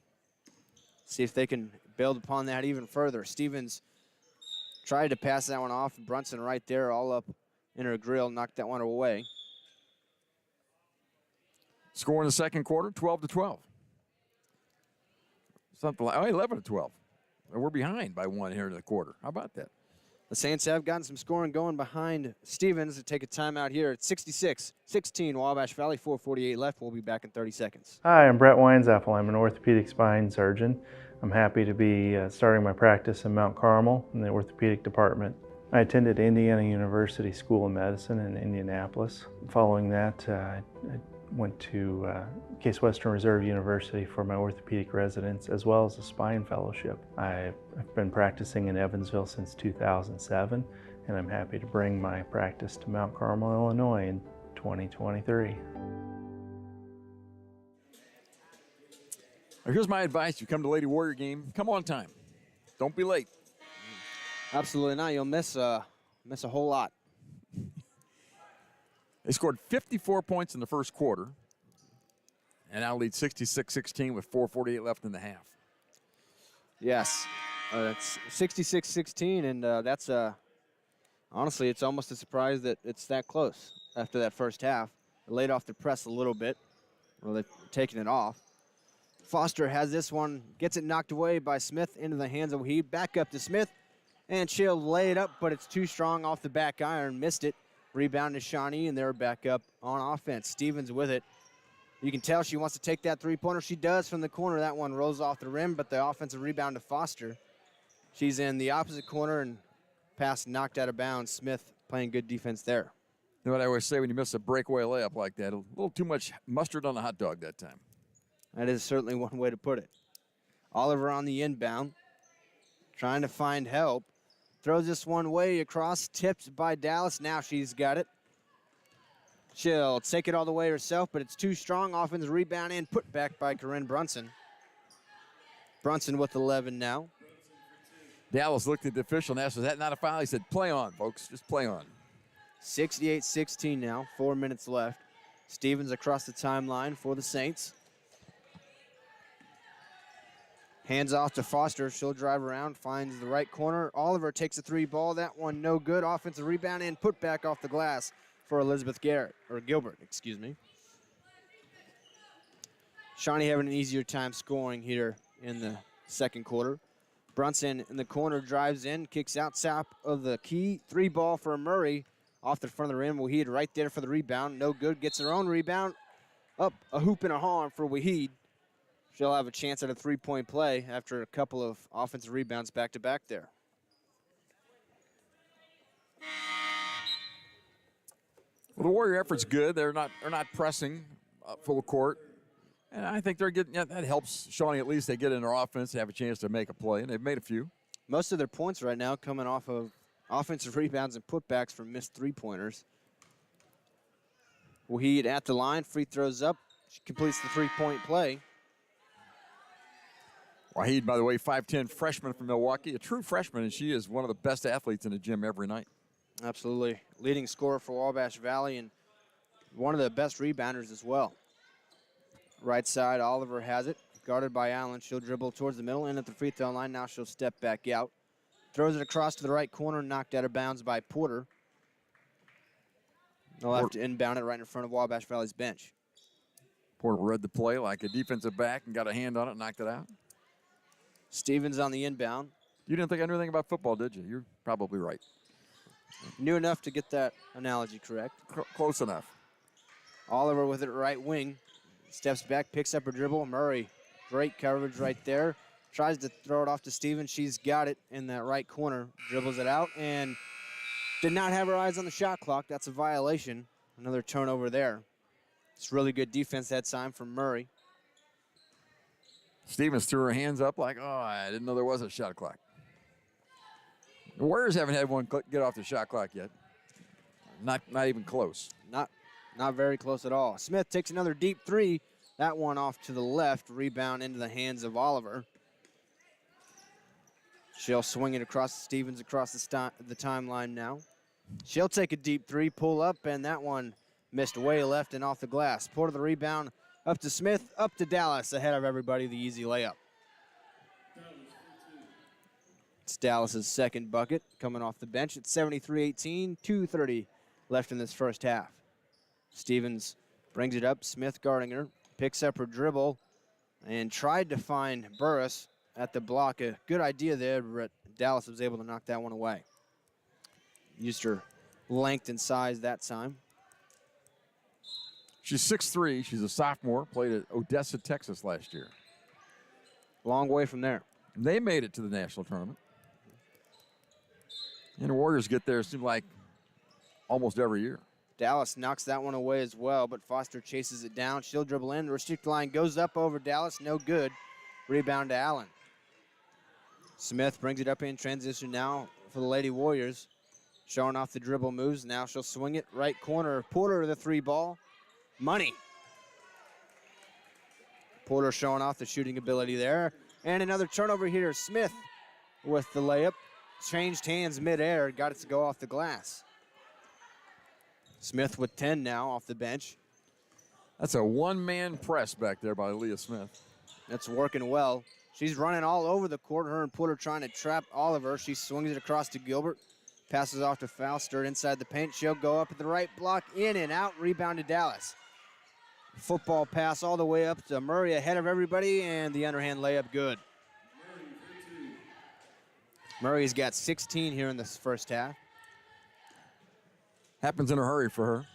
See if they can build upon that even further. Stevens tried to pass that one off. Brunson right there, all up in her grill, knocked that one away.
Score in the second quarter, 12-12. Something like 11-12. We're behind by 1 here in the quarter. How about that?
The Saints have gotten some scoring going behind Stevens to take a timeout here at 66-16. Wabash Valley, 4:48 left. We'll be back in 30 seconds.
Hi, I'm Brett Weinzappel. I'm an orthopedic spine surgeon. I'm happy to be starting my practice in Mount Carmel in the orthopedic department. I attended Indiana University School of Medicine in Indianapolis. Following that, I went to Case Western Reserve University for my orthopedic residence as well as a spine fellowship. I've been practicing in Evansville since 2007, and I'm happy to bring my practice to Mount Carmel, Illinois in 2023.
Here's my advice. You come to Lady Warrior game, come on time. Don't be late.
Absolutely not. You'll miss a whole lot.
They scored 54 points in the first quarter and now lead 66-16 with 4:48 left in the half.
Yes, it's 66-16, and that's honestly, it's almost a surprise that it's that close after that first half. They laid off the press a little bit. Well, they've taken it off. Foster has this one, gets it knocked away by Smith into the hands of Waheed. Back up to Smith, and she'll lay it up, but it's too strong off the back iron. Missed it. Rebound to Shawnee, and they're back up on offense. Stevens with it. You can tell she wants to take that three-pointer. She does from the corner. That one rolls off the rim, but the offensive rebound to Foster. She's in the opposite corner, and pass knocked out of bounds. Smith playing good defense there.
You know what I always say when you miss a breakaway layup like that? A little too much mustard on the hot dog that time.
That is certainly one way to put it. Oliver on the inbound, trying to find help. Throws this one way across, tipped by Dallas. Now she's got it. She'll take it all the way herself, but it's too strong. Offensive rebound and put back by Corinne Brunson. Brunson with 11 now.
Dallas looked at the official and asked, "Is that not a foul?" He said, "Play on, folks. Just play on."
68-16 now, 4 minutes left. Stevens across the timeline for the Saints. Hands off to Foster. She'll drive around, finds the right corner. Oliver takes a three ball. That one no good. Offensive rebound and put back off the glass for Elizabeth Gilbert, excuse me. Shawnee having an easier time scoring here in the second quarter. Brunson in the corner drives in, kicks out top of the key. Three ball for Murray off the front of the rim. Waheed right there for the rebound. No good. Gets her own rebound. Up a hoop and a harm for Waheed. She'll have a chance at a three-point play after a couple of offensive rebounds back-to-back there.
Well, the Warrior effort's good. They're not pressing full court. And I think they're getting, that helps Shawnee at least. They get in their offense, they have a chance to make a play, and they've made a few.
Most of their points right now coming off of offensive rebounds and putbacks from missed three-pointers. Waheed at the line, free throws up. She completes the three-point play.
Waheed, by the way, 5'10", freshman from Milwaukee, a true freshman, and she is one of the best athletes in the gym every night.
Absolutely. Leading scorer for Wabash Valley and one of the best rebounders as well. Right side, Oliver has it. Guarded by Allen. She'll dribble towards the middle and at the free throw line. Now she'll step back out. Throws it across to the right corner, knocked out of bounds by Porter. They'll have to inbound it right in front of Wabash Valley's bench.
Porter read the play like a defensive back and got a hand on it and knocked it out.
Stevens on the inbound.
You didn't think I knew anything about football, did you? You're probably right.
Knew enough to get that analogy correct.
Close enough.
Oliver with it right wing. Steps back, picks up her dribble. Murray, great coverage right there. Tries to throw it off to Stevens. She's got it in that right corner. Dribbles it out and did not have her eyes on the shot clock. That's a violation. Another turnover there. It's really good defense that time from Murray.
Stevens threw her hands up like, oh, I didn't know there was a shot clock. The Warriors haven't had one get off the shot clock yet. Not even close.
Not very close at all. Smith takes another deep three. That one off to the left. Rebound into the hands of Oliver. She'll swing it across Stevens across the timeline now. She'll take a deep three, pull up, and that one missed way left and off the glass. Porter the rebound. Up to Smith, up to Dallas, ahead of everybody, the easy layup. It's Dallas's second bucket coming off the bench at 73-18, 2:30 left in this first half. Stevens brings it up, Smith guarding her, picks up her dribble, and tried to find Burris at the block. A good idea there, but Dallas was able to knock that one away. Used her length and size that time.
She's 6'3". She's a sophomore. Played at Odessa, Texas last year.
long way from there.
They made it to the national tournament. And the Warriors get there, it seems like, almost every year.
Dallas knocks that one away as well, but Foster chases it down. She'll dribble in. The restricted line goes up over Dallas. No good. Rebound to Allen. Smith brings it up in transition now for the Lady Warriors. Showing off the dribble moves. Now she'll swing it. Right corner. Porter with the 3 ball. Money. Porter showing off the shooting ability there. And another turnover here. Smith with the layup. Changed hands midair. Got it to go off the glass. Smith with 10 now off the bench.
That's a one-man press back there by Leah Smith.
That's working well. She's running all over the court. Her and Porter trying to trap Oliver. She swings it across to Gilbert. Passes off to Foster inside the paint. She'll go up at the right block. In and out. Rebound to Dallas. Football pass all the way up to Murray ahead of everybody. And the underhand layup good. Murray's got 16 here in this first half.
Happens in a hurry for her.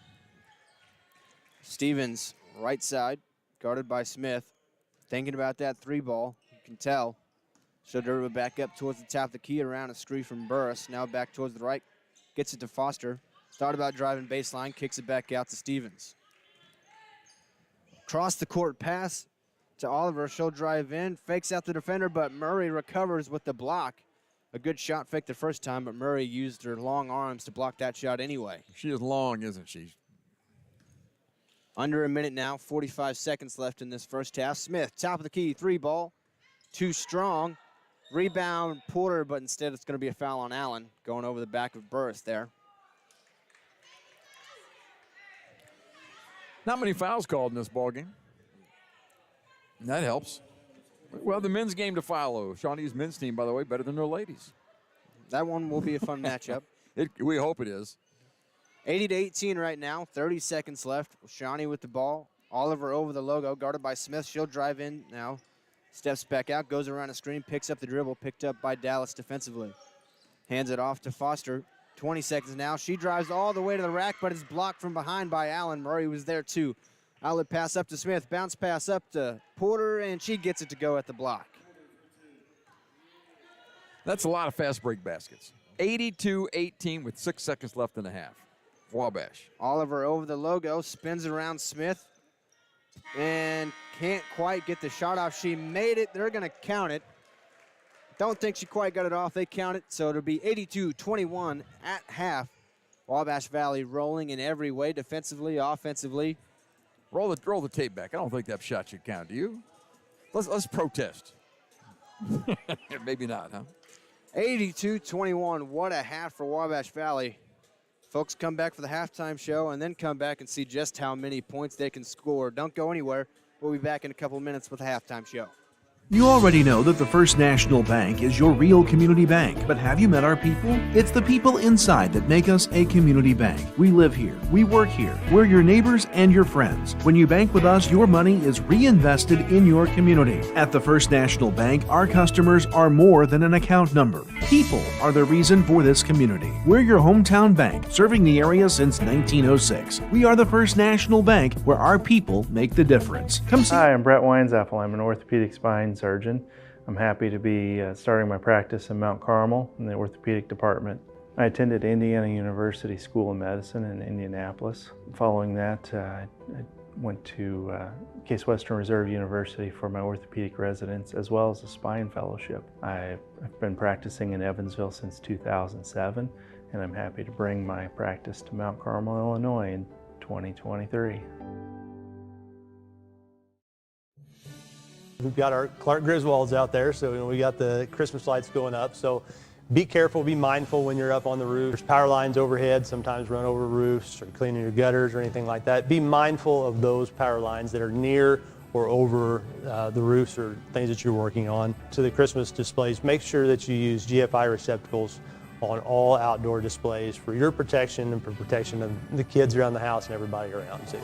Stevens, right side, guarded by Smith. Thinking about that 3 ball, you can tell. She'll dribble it back up towards the top of the key around a screen from Burris. Now back towards the right, gets it to Foster. Thought about driving baseline, kicks it back out to Stevens. Cross the court pass to Oliver. She'll drive in, fakes out the defender, but Murray recovers with the block. A good shot fake the first time, but Murray used her long arms to block that shot anyway.
She is long, isn't she?
Under a minute now, 45 seconds left in this first half. Smith, top of the key, 3 ball. Too strong. Rebound Porter, but instead it's going to be a foul on Allen, going over the back of Burris there.
Not many fouls called in this ballgame. That helps. Well, the men's game to follow. Shawnee's men's team, by the way, better than their ladies.
That one will be a fun matchup.
We hope it is.
80-18 right now, 30 seconds left. Shawnee with the ball. Oliver over the logo, guarded by Smith. She'll drive in now. Steps back out, goes around a screen, picks up the dribble, picked up by Dallas defensively. Hands it off to Foster. 20 seconds now. She drives all the way to the rack, but is blocked from behind by Allen. Murray was there too. Outlet pass up to Smith, bounce pass up to Porter, and she gets it to go at the block.
That's a lot of fast break baskets. 82-18 with 6 seconds left in the half. Wabash.
Oliver over the logo, spins around Smith, and can't quite get the shot off. She made it. They're going to count it. Don't think she quite got it off. They count it, so it'll be 82-21 at half. Wabash Valley rolling in every way, defensively, offensively.
Roll the tape back. I don't think that shot should count. Do you? Let's protest. Maybe not, huh?
82-21. What a half for Wabash Valley. Folks, come back for the halftime show and then come back and see just how many points they can score. Don't go anywhere. We'll be back in a couple of minutes with the halftime show.
You already know that the First National Bank is your real community bank, but have you met our people? It's the people inside that make us a community bank. We live here, we work here, we're your neighbors and your friends. When you bank with us, your money is reinvested in your community. At the First National Bank, our customers are more than an account number. People are the reason for this community. We're your hometown bank, serving the area since 1906. We are the First National Bank, where our people make the difference. Come see.
Hi, I'm Brett Weinzappel. I'm an orthopedic spine surgeon. I'm happy to be starting my practice in Mount Carmel in the orthopedic department. I attended Indiana University School of Medicine in Indianapolis. Following that, I went to Case Western Reserve University for my orthopedic residence as well as a spine fellowship. I've been practicing in Evansville since 2007, and I'm happy to bring my practice to Mount Carmel, Illinois in 2023.
We've got our Clark Griswolds out there, so we got the Christmas lights going up. So be careful, be mindful when you're up on the roof. There's power lines overhead, sometimes run over roofs or cleaning your gutters or anything like that. Be mindful of those power lines that are near or over the roofs or things that you're working on. To the Christmas displays, make sure that you use GFI receptacles on all outdoor displays for your protection and for protection of the kids around the house and everybody around too.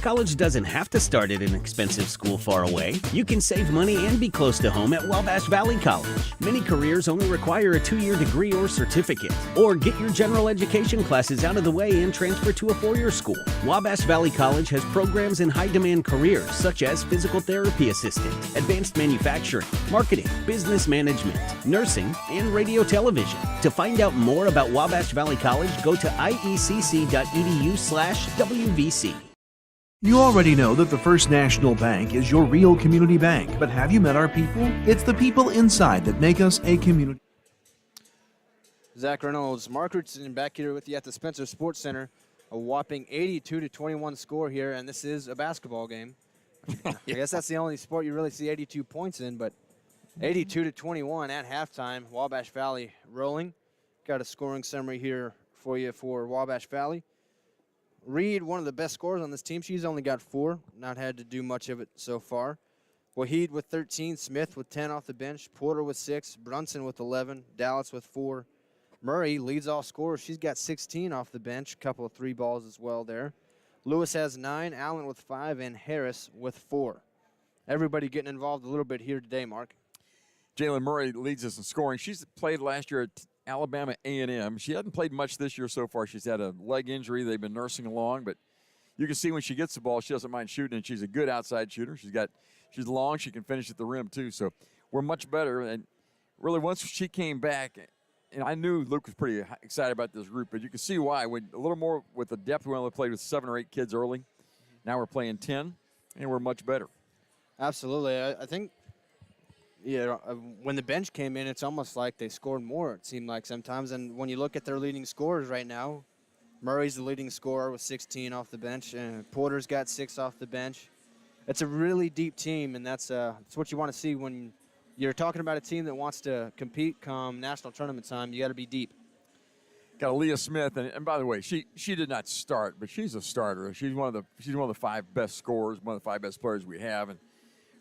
College doesn't have to start at an expensive school far away. You can save money and be close to home at Wabash Valley College. Many careers only require a 2-year degree or certificate. Or get your general education classes out of the way and transfer to a 4-year school. Wabash Valley College has programs in high-demand careers such as physical therapy assistant, advanced manufacturing, marketing, business management, nursing, and radio television. To find out more about Wabash Valley College, go to iecc.edu/WVC.
You already know that the First National Bank is your real community bank, but have you met our people? It's the people inside that make us a community.
Zach Reynolds, Mark Richardson back here with you at the Spencer Sports Center. A whopping 82-21 score here, and this is a basketball game. I guess that's the only sport you really see 82 points in, but 82-21 at halftime. Wabash Valley rolling. Got a scoring summary here for you for Wabash Valley. Reed, one of the best scorers on this team. She's only got 4, not had to do much of it so far. Wahid with 13, Smith with 10 off the bench, Porter with 6, Brunson with 11, Dallas with 4. Murray leads all scorers. She's got 16 off the bench, a couple of 3 balls as well there. Lewis has 9, Allen with 5, and Harris with 4. Everybody getting involved a little bit here today, Mark.
Jalen Murray leads us in scoring. She's played last year at Alabama A&M. She hasn't played much this year so far. She's had a leg injury. They've been nursing along, but you can see when she gets the ball, she doesn't mind shooting, and she's a good outside shooter. She's long. She can finish at the rim, too. So we're much better. And really, once she came back, and I knew Luke was pretty excited about this group, but you can see why. When a little more with the depth, we only played with 7 or 8 kids early. Now we're playing 10, and we're much better.
Absolutely. I think when the bench came in, it's almost like they scored more, it seemed like sometimes. And when you look at their leading scorers right now, Murray's the leading scorer with 16 off the bench, and Porter's got 6 off the bench. It's a really deep team, and that's what you want to see when you're talking about a team that wants to compete come national tournament time. You got to be deep.
Got Leah Smith, and by the way, she did not start, but she's a starter. She's one of the 5 best scorers, one of the 5 best players we have.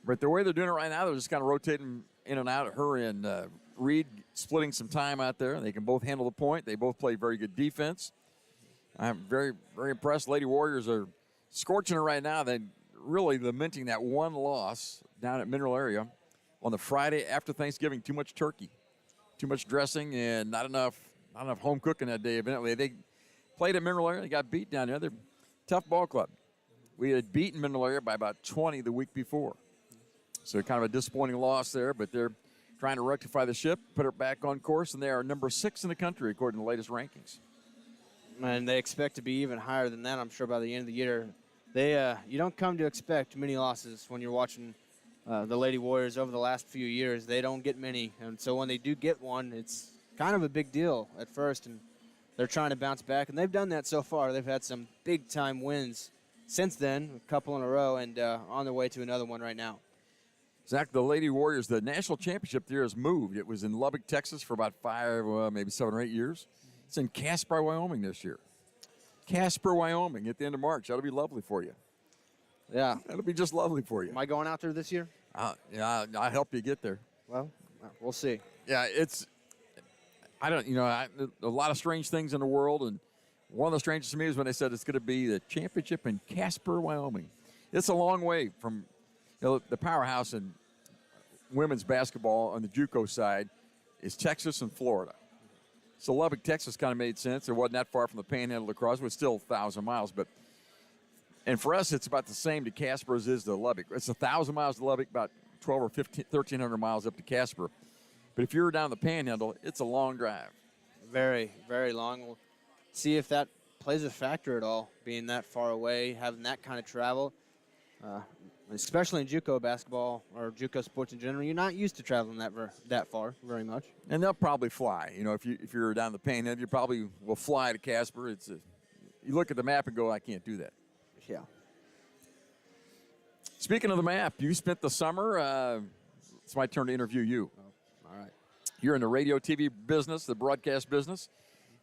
But the way they're doing it right now, they're just kind of rotating in and out. Her and Reed splitting some time out there. They can both handle the point. They both play very good defense. I'm very, very impressed. Lady Warriors are scorching it right now. They're really lamenting that one loss down at Mineral Area on the Friday after Thanksgiving. Too much turkey, too much dressing, and not enough home cooking that day. Evidently, they played at Mineral Area. They got beat down there. They're a tough ball club. We had beaten Mineral Area by about 20 the week before. So kind of a disappointing loss there, but they're trying to rectify the ship, put it back on course, and they are number 6 in the country according to the latest rankings.
And they expect to be even higher than that, I'm sure, by the end of the year. You don't come to expect many losses when you're watching the Lady Warriors over the last few years. They don't get many, and so when they do get one, it's kind of a big deal at first, and they're trying to bounce back, and they've done that so far. They've had some big-time wins since then, a couple in a row, and on their way to another one right now.
Zach, the Lady Warriors, the national championship there has moved. It was in Lubbock, Texas for about 5, maybe 7 or 8 years. It's in Casper, Wyoming this year. Casper, Wyoming at the end of March. That'll be lovely for you.
Yeah.
That'll be just lovely for you.
Am I going out there this year?
Yeah, I'll help you get there.
Well, we'll see.
Yeah, a lot of strange things in the world, and one of the strangest to me is when they said it's going to be the championship in Casper, Wyoming. It's a long way from the powerhouse in women's basketball on the JUCO side is Texas and Florida. So Lubbock, Texas kind of made sense. It wasn't that far from the Panhandle lacrosse. It was still 1,000 miles. And for us, it's about the same to Casper as is to Lubbock. It's 1,000 miles to Lubbock, about 12 or 1,300 miles up to Casper. But if you're down the Panhandle, it's a long drive.
Very, very long. We'll see if that plays a factor at all, being that far away, having that kind of travel. Especially in JUCO basketball or JUCO sports in general, you're not used to traveling that far very much.
And they'll probably fly. If you're down the Panhandle, you probably will fly to Casper. You look at the map and go, I can't do that.
Yeah.
Speaking of the map, you spent the summer. It's my turn to interview you.
Oh, all right.
You're in the radio, TV business, the broadcast business,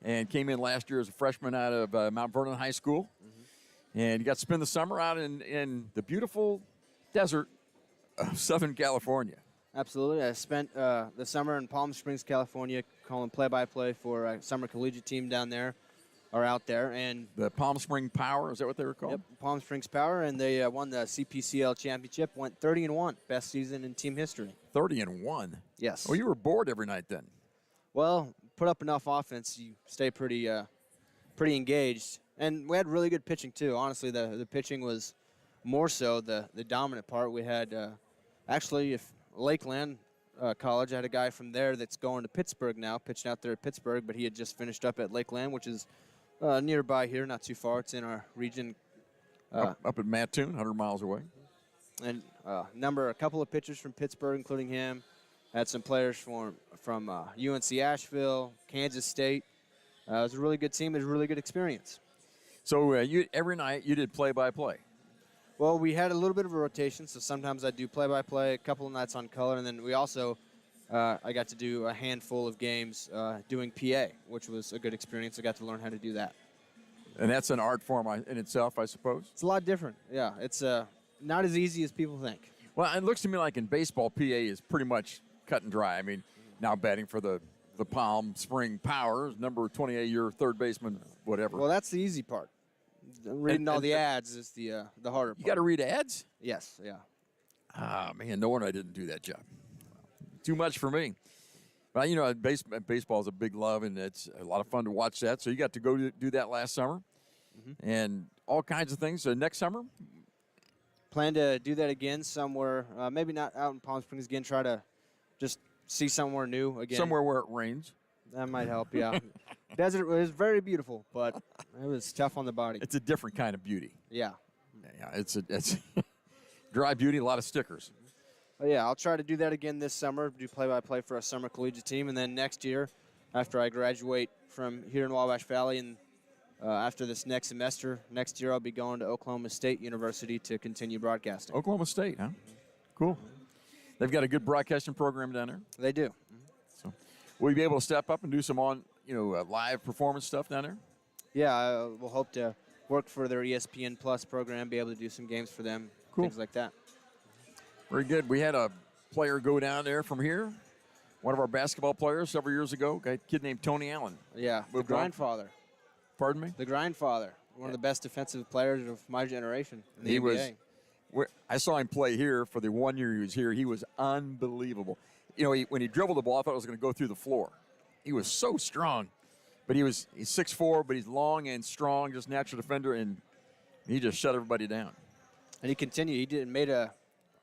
and came in last year as a freshman out of Mount Vernon High School. Mm-hmm. And you got to spend the summer out in the beautiful desert of Southern California.
Absolutely. I spent the summer in Palm Springs, California, calling play-by-play for a summer collegiate team down there. are out there. And
The Palm Spring Power, is that what they were called?
Yep, Palm Springs Power, and they won the CPCL championship, went 30-1, best season in team history.
30-1?
Yes.
Oh, you were bored every night then.
Well, put up enough offense, you stay pretty engaged. And we had really good pitching, too. Honestly, the pitching was more so the dominant part. We had, Lakeland College, I had a guy from there that's going to Pittsburgh now, pitching out there at Pittsburgh, but he had just finished up at Lakeland, which is nearby here, not too far. It's in our region.
Up at Mattoon, 100 miles away.
And a couple of pitchers from Pittsburgh, including him. Had some players from UNC Asheville, Kansas State. It was a really good team. It was a really good experience.
So every night you did play-by-play.
Well, we had a little bit of a rotation, so sometimes I do play-by-play, a couple of nights on color, and then we also I got to do a handful of games doing PA, which was a good experience. I got to learn how to do that.
And that's an art form in itself, I suppose?
It's a lot different, yeah. It's not as easy as people think.
Well, it looks to me like in baseball, PA is pretty much cut and dry. I mean, now batting for the Palm Spring Power, number 28-year third baseman, whatever.
Well, that's the easy part. Reading all the ads is the harder part.
You got to read ads?
Yes, yeah.
Ah, man, no wonder I didn't do that job. Too much for me. Well, you know, baseball is a big love, and it's a lot of fun to watch that. So you got to go do that last summer, and all kinds of things. So next summer?
Plan to do that again somewhere, maybe not out in Palm Springs again, try to just see somewhere new again.
Somewhere where it rains.
That might help, yeah. Desert was very beautiful, but it was tough on the body.
It's a different kind of beauty.
Yeah.
Yeah, it's dry beauty, a lot of stickers.
But yeah, I'll try to do that again this summer, do play-by-play for a summer collegiate team, and then next year, after I graduate from here in Wabash Valley, and after this next semester, next year I'll be going to Oklahoma State University to continue broadcasting.
Oklahoma State, huh? Cool. They've got a good broadcasting program down there.
They do.
So, will you be able to step up and do some live performance stuff down there?
Yeah, we'll hope to work for their ESPN Plus program, be able to do some games for them, things like that.
Very good. We had a player go down there from here, one of our basketball players several years ago, a kid named Tony Allen.
Yeah, the grindfather.
Pardon me?
The grindfather, one of the best defensive players of my generation in the NBA.
I saw him play here for the 1 year he was here. He was unbelievable. You know, when he dribbled the ball, I thought it was going to go through the floor. He was so strong. But he's 6'4", but he's long and strong, just natural defender, and he just shut everybody down. And
he continued. He made a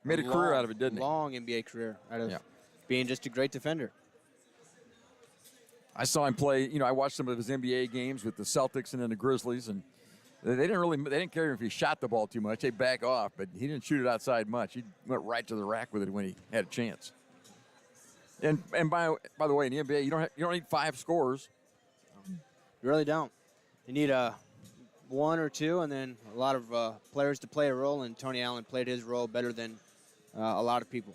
career out of it, didn't he?
Long NBA career out of being just a great defender.
I saw him play. You know, I watched some of his NBA games with the Celtics and then the Grizzlies, and they didn't care if he shot the ball too much. They back off, but he didn't shoot it outside much. He went right to the rack with it when he had a chance. And by the way, in the NBA, you don't need 5 scorers.
You really don't. You need one or two, and then a lot of players to play a role. And Tony Allen played his role better than a lot of people.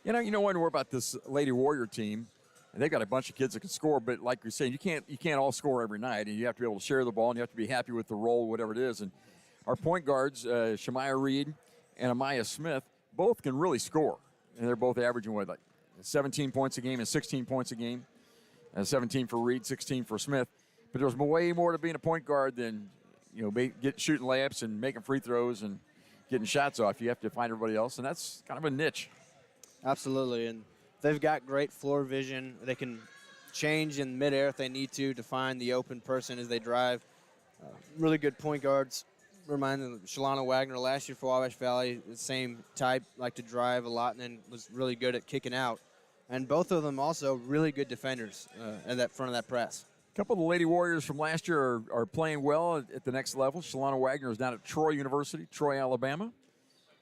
You know what about this Lady Warrior team? And they've got a bunch of kids that can score, but like you're saying, you can't all score every night, and you have to be able to share the ball, and you have to be happy with the role, whatever it is. And our point guards, Shemaya Reed and Amaya Smith, both can really score, and they're both averaging 17 points a game and 16 points a game. 17 for Reed, 16 for Smith. But there's way more to being a point guard than shooting layups and making free throws and getting shots off. You have to find everybody else, and that's kind of a niche.
Absolutely, and they've got great floor vision. They can change in midair if they need to find the open person as they drive. Really good point guards. Reminding of Shalana Wagner last year for Wabash Valley, the same type, like to drive a lot and then was really good at kicking out. And both of them also really good defenders at that front of that press.
A couple of the Lady Warriors from last year are playing well at the next level. Shalana Wagner is down at Troy University, Troy, Alabama.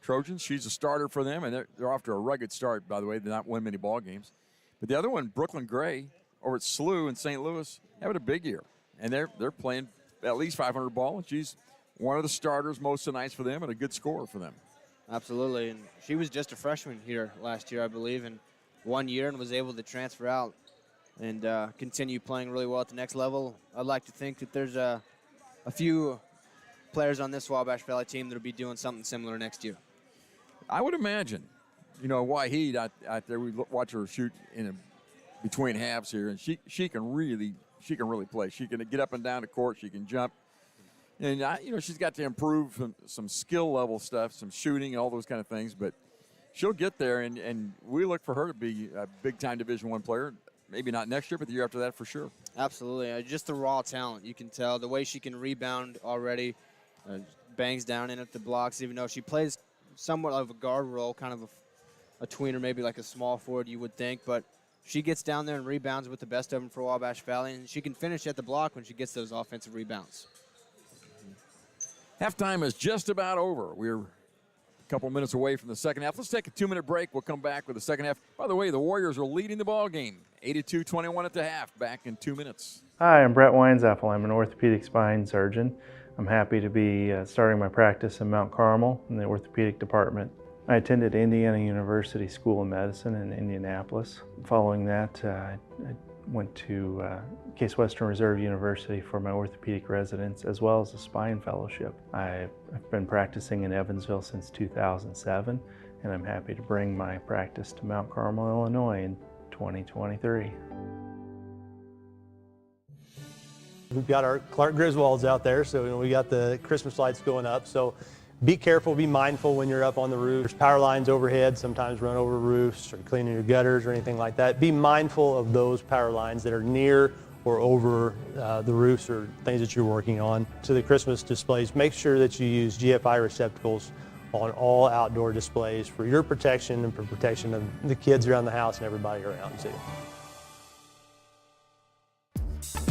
Trojans, she's a starter for them, and they're off to a rugged start, by the way. They're not winning many ball games. But the other one, Brooklyn Gray, over at SLU in St. Louis, having a big year. And they're playing at least 500 ball, and she's one of the starters most of the nights for them and a good scorer for them.
Absolutely, and she was just a freshman here last year, I believe, in 1 year and was able to transfer out and continue playing really well at the next level. I'd like to think that there's a few players on this Wabash Valley team that will be doing something similar next year.
I would imagine. Wahid out there, we watch her shoot between halves here, and she can really she can really play. She can get up and down the court. She can jump. And, she's got to improve some skill level stuff, some shooting and all those kind of things. But she'll get there, and we look for her to be a big-time Division I player. Maybe not next year, but the year after that for sure.
Absolutely. Just the raw talent. You can tell the way she can rebound already, bangs down in at the blocks, even though she plays somewhat of a guard role, kind of a tweener, maybe like a small forward you would think. But she gets down there and rebounds with the best of them for Wabash Valley, and she can finish at the block when she gets those offensive rebounds.
Halftime is just about over. We're a couple minutes away from the second half. Let's take a 2-minute break. We'll come back with the second half. By the way, the Warriors are leading the ball game, 82-21 at the half. Back in 2 minutes.
Hi, I'm Brett Weinzapfel. I'm an orthopedic spine surgeon. I'm happy to be starting my practice in Mount Carmel in the orthopedic department. I attended Indiana University School of Medicine in Indianapolis. Following that, I went to Case Western Reserve University for my orthopedic residence as well as a spine fellowship. I've been practicing in Evansville since 2007, and I'm happy to bring my practice to Mount Carmel, Illinois in 2023.
We've got our Clark Griswolds out there, so we got the Christmas lights going up. So be careful, be mindful when you're up on the roof. There's power lines overhead, sometimes run over roofs or cleaning your gutters or anything like that. Be mindful of those power lines that are near or over the roofs or things that you're working on. To the Christmas displays, make sure that you use GFI receptacles on all outdoor displays for your protection and for protection of the kids around the house and everybody around too.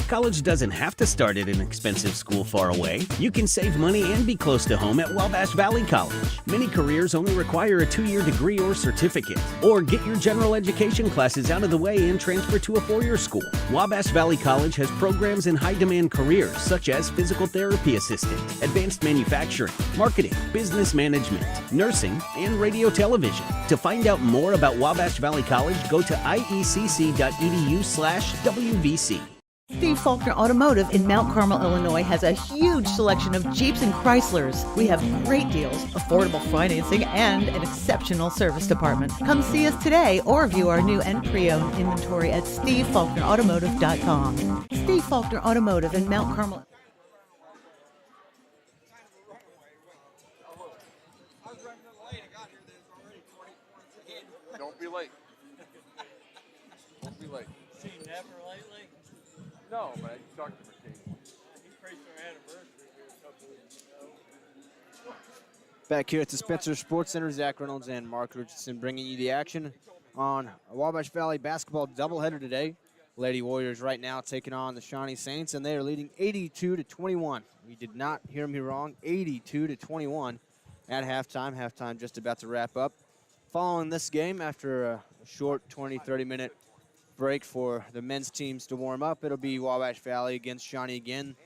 College doesn't have to start at an expensive school far away. You can save money and be close to home at Wabash Valley College. Many careers only require a 2-year degree or certificate. Or get your general education classes out of the way and transfer to a 4-year school. Wabash Valley College has programs in high-demand careers such as physical therapy assistant, advanced manufacturing, marketing, business management, nursing, and radio television. To find out more about Wabash Valley College, go to iecc.edu/WVC.
Steve Faulkner Automotive in Mount Carmel, Illinois has a huge selection of Jeeps and Chryslers. We have great deals, affordable financing, and an exceptional service department. Come see us today or view our new and pre-owned inventory at stevefaulknerautomotive.com. Steve Faulkner Automotive in Mount Carmel.
Don't be late. Don't be late.
Seen never lately?
No, but I talked to him occasionally.
He preached our anniversary here a couple weeks ago.
Back here at the Spencer Sports Center, Zach Reynolds and Mark Richardson bringing you the action on a Wabash Valley basketball doubleheader today. Lady Warriors right now taking on the Shawnee Saints, and they are leading 82-21. We did not hear me wrong, 82-21 at halftime. Halftime just about to wrap up. Following this game, after a short 20, 30-minute break for the men's teams to warm up, it'll be Wabash Valley against Shawnee again.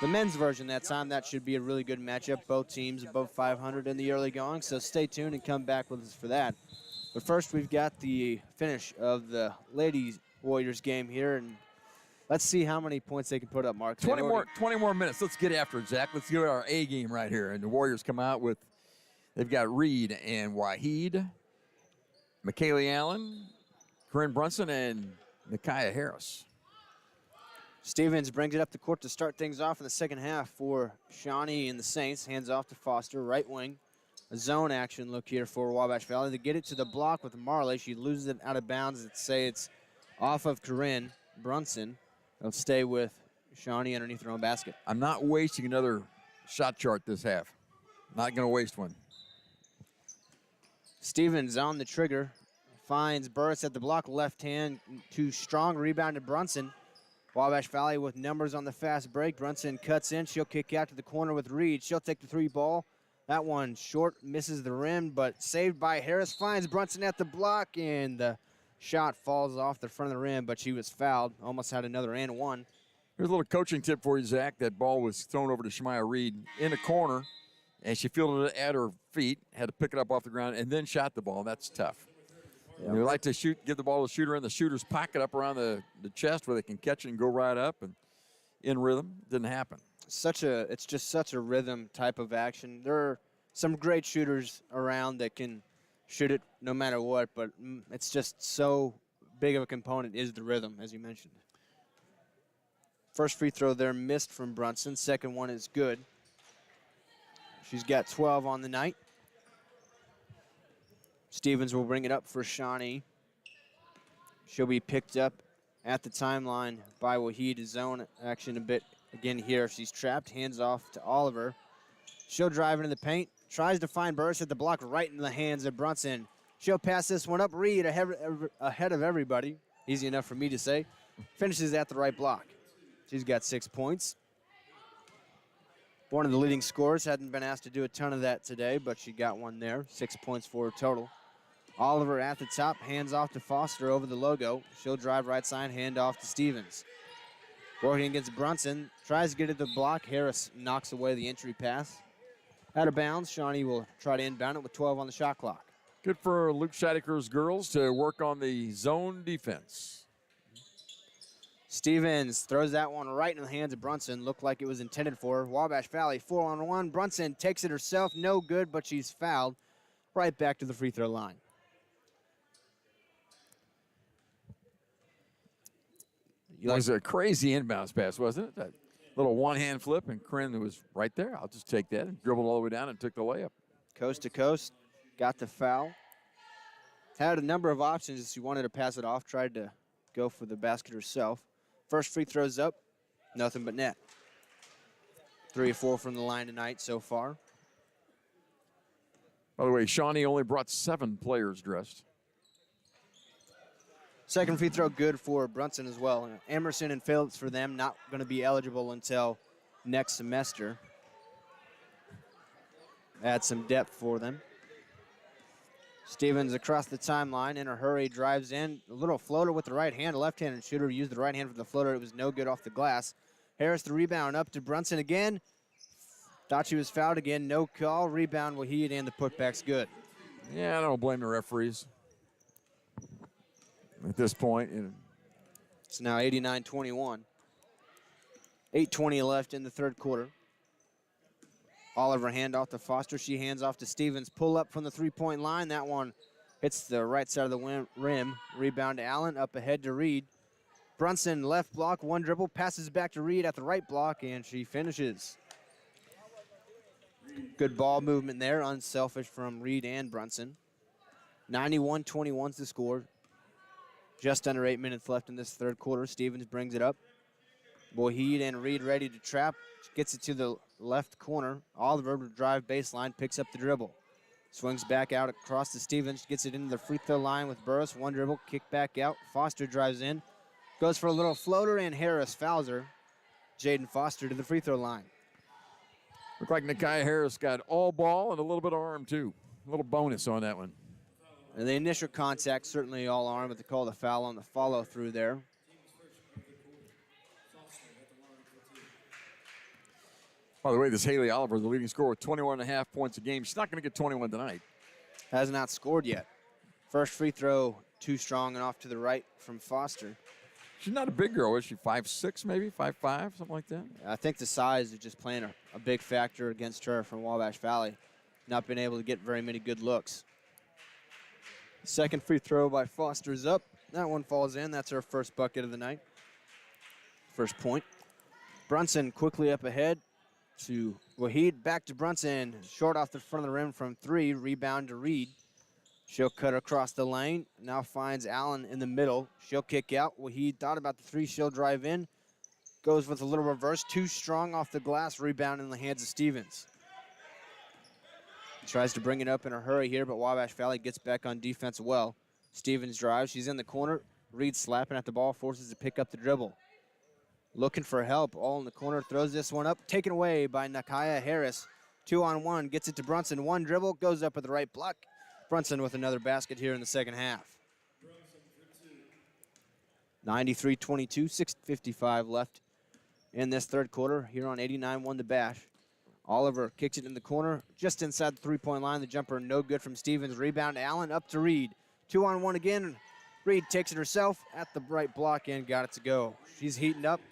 The men's version that time, that should be a really good matchup. Both teams above 500 in the early going, so stay tuned and come back with us for that. But first, we've got the finish of the ladies Warriors game here, and let's see how many points they can put up, Mark.
20 more minutes. Let's get after it, Zach. Let's get our A game right here. And the Warriors come out with, they've got Reed and Waheed, McKaylee Allen, Corinne Brunson, and Nakia Harris.
Stevens brings it up the court to start things off in the second half for Shawnee and the Saints. Hands off to Foster, right wing. A zone action look here for Wabash Valley. They get it to the block with Marley. She loses it out of bounds. Let's say it's off of Corinne Brunson. They'll stay with Shawnee underneath their own basket.
I'm not wasting another shot chart this half. Not going to waste one.
Stevens on the trigger. Finds Burris at the block, left hand, too strong, rebound to Brunson. Wabash Valley with numbers on the fast break. Brunson cuts in, she'll kick out to the corner with Reed. She'll take the 3 ball. That one short, misses the rim, but saved by Harris. Finds Brunson at the block, and the shot falls off the front of the rim, but she was fouled. Almost had another and one.
Here's a little coaching tip for you, Zach. That ball was thrown over to Shemaya Reed in the corner, and she fielded it at her feet, had to pick it up off the ground, and then shot the ball. That's tough. Yeah. You like to give the ball to the shooter in the shooter's pocket up around the chest where they can catch it and go right up and in rhythm. Didn't happen.
It's just such a rhythm type of action. There are some great shooters around that can shoot it no matter what, but it's just so big of a component is the rhythm, as you mentioned. First free throw there missed from Brunson. Second one is good. She's got 12 on the night. Stevens will bring it up for Shawnee. She'll be picked up at the timeline by Wahid. Zone action a bit again here. She's trapped, hands off to Oliver. She'll drive into the paint, tries to find Burris at the block right in the hands of Brunson. She'll pass this one up. Reed ahead of everybody. Easy enough for me to say. Finishes at the right block. She's got 6 points. One of the leading scorers, hadn't been asked to do a ton of that today, but she got one there. 6 points for her total. Oliver at the top, hands off to Foster over the logo. She'll drive right side, hand off to Stevens. Working against Brunson, tries to get at the block. Harris knocks away the entry pass. Out of bounds, Shawnee will try to inbound it with 12 on the shot clock.
Good for Luke Scheideker's girls to work on the zone defense.
Stevens throws that one right in the hands of Brunson. Looked like it was intended for her. Wabash Valley 4-on-1. Brunson takes it herself. No good, but she's fouled. Right back to the free throw line.
It was a crazy inbounds pass, wasn't it? That little one-hand flip, and Corinne was right there. I'll just take that and dribbled all the way down and took the layup.
Coast to coast, got the foul. Had a number of options. She wanted to pass it off, tried to go for the basket herself. First free throws up, nothing but net. 3 or 4 from the line tonight so far.
By the way, Shawnee only brought 7 players dressed.
Second free throw good for Brunson as well. Emerson and Phillips for them, not going to be eligible until next semester. Add some depth for them. Stevens across the timeline in a hurry, drives in. A little floater with the right hand. A left-handed shooter used the right hand for the floater. It was no good off the glass. Harris the rebound up to Brunson again. Thought she was fouled again. No call. Rebound Wahid and the putback's good.
Yeah, I don't blame the referees at this point.
It's now 89-21. 8:20 left in the third quarter. Oliver handoff to Foster. She hands off to Stevens. Pull up from the three-point line. That one hits the right side of the rim. Rebound to Allen. Up ahead to Reed. Brunson left block. One dribble. Passes back to Reed at the right block, and she finishes. Good ball movement there. Unselfish from Reed and Brunson. 91-21's the score. Just under 8 minutes left in this third quarter. Stevens brings it up. Wahid and Reed ready to trap. Gets it to the left corner. Oliver to drive baseline, picks up the dribble. Swings back out across to Stevens, gets it into the free throw line with Burris. One dribble, kick back out. Foster drives in, goes for a little floater, and Harris fouls her. Jaden Foster to the free throw line.
Looked like Nakia Harris got all ball and a little bit of arm, too. A little bonus on that one.
And the initial contact, certainly all arm, but they call the foul on the follow-through there.
By the way, this Haley Oliver, the leading scorer with 21.5 points a game. She's not going to get 21 tonight.
Has not scored yet. First free throw, too strong and off to the right from Foster.
She's not a big girl, is she? 5'6", maybe? 5'5", something like that?
I think the size is just playing a big factor against her from Wabash Valley. Not being able to get very many good looks. Second free throw by Foster is up. That one falls in. That's her first bucket of the night. First point. Brunson quickly up ahead to Wahid. Back to Brunson. Short off the front of the rim from 3. Rebound to Reed. She'll cut across the lane. Now finds Allen in the middle. She'll kick out. Wahid thought about the 3. She'll drive in. Goes with a little reverse. Too strong off the glass. Rebound in the hands of Stevens. Tries to bring it up in a hurry here, but Wabash Valley gets back on defense well. Stevens drives. She's in the corner. Reed slapping at the ball. Forces to pick up the dribble. Looking for help. All in the corner. Throws this one up. Taken away by Nakia Harris. 2-on-1. Gets it to Brunson. One dribble. Goes up with the right block. Brunson with another basket here in the second half. 93-22. 6:55 left in this third quarter. Here on 89-1 the Bash. Oliver kicks it in the corner, just inside the three-point line. The jumper no good from Stevens. Rebound to Allen, up to Reed. 2-on-1 again. Reed takes it herself at the right block and got it to go. She's heating up.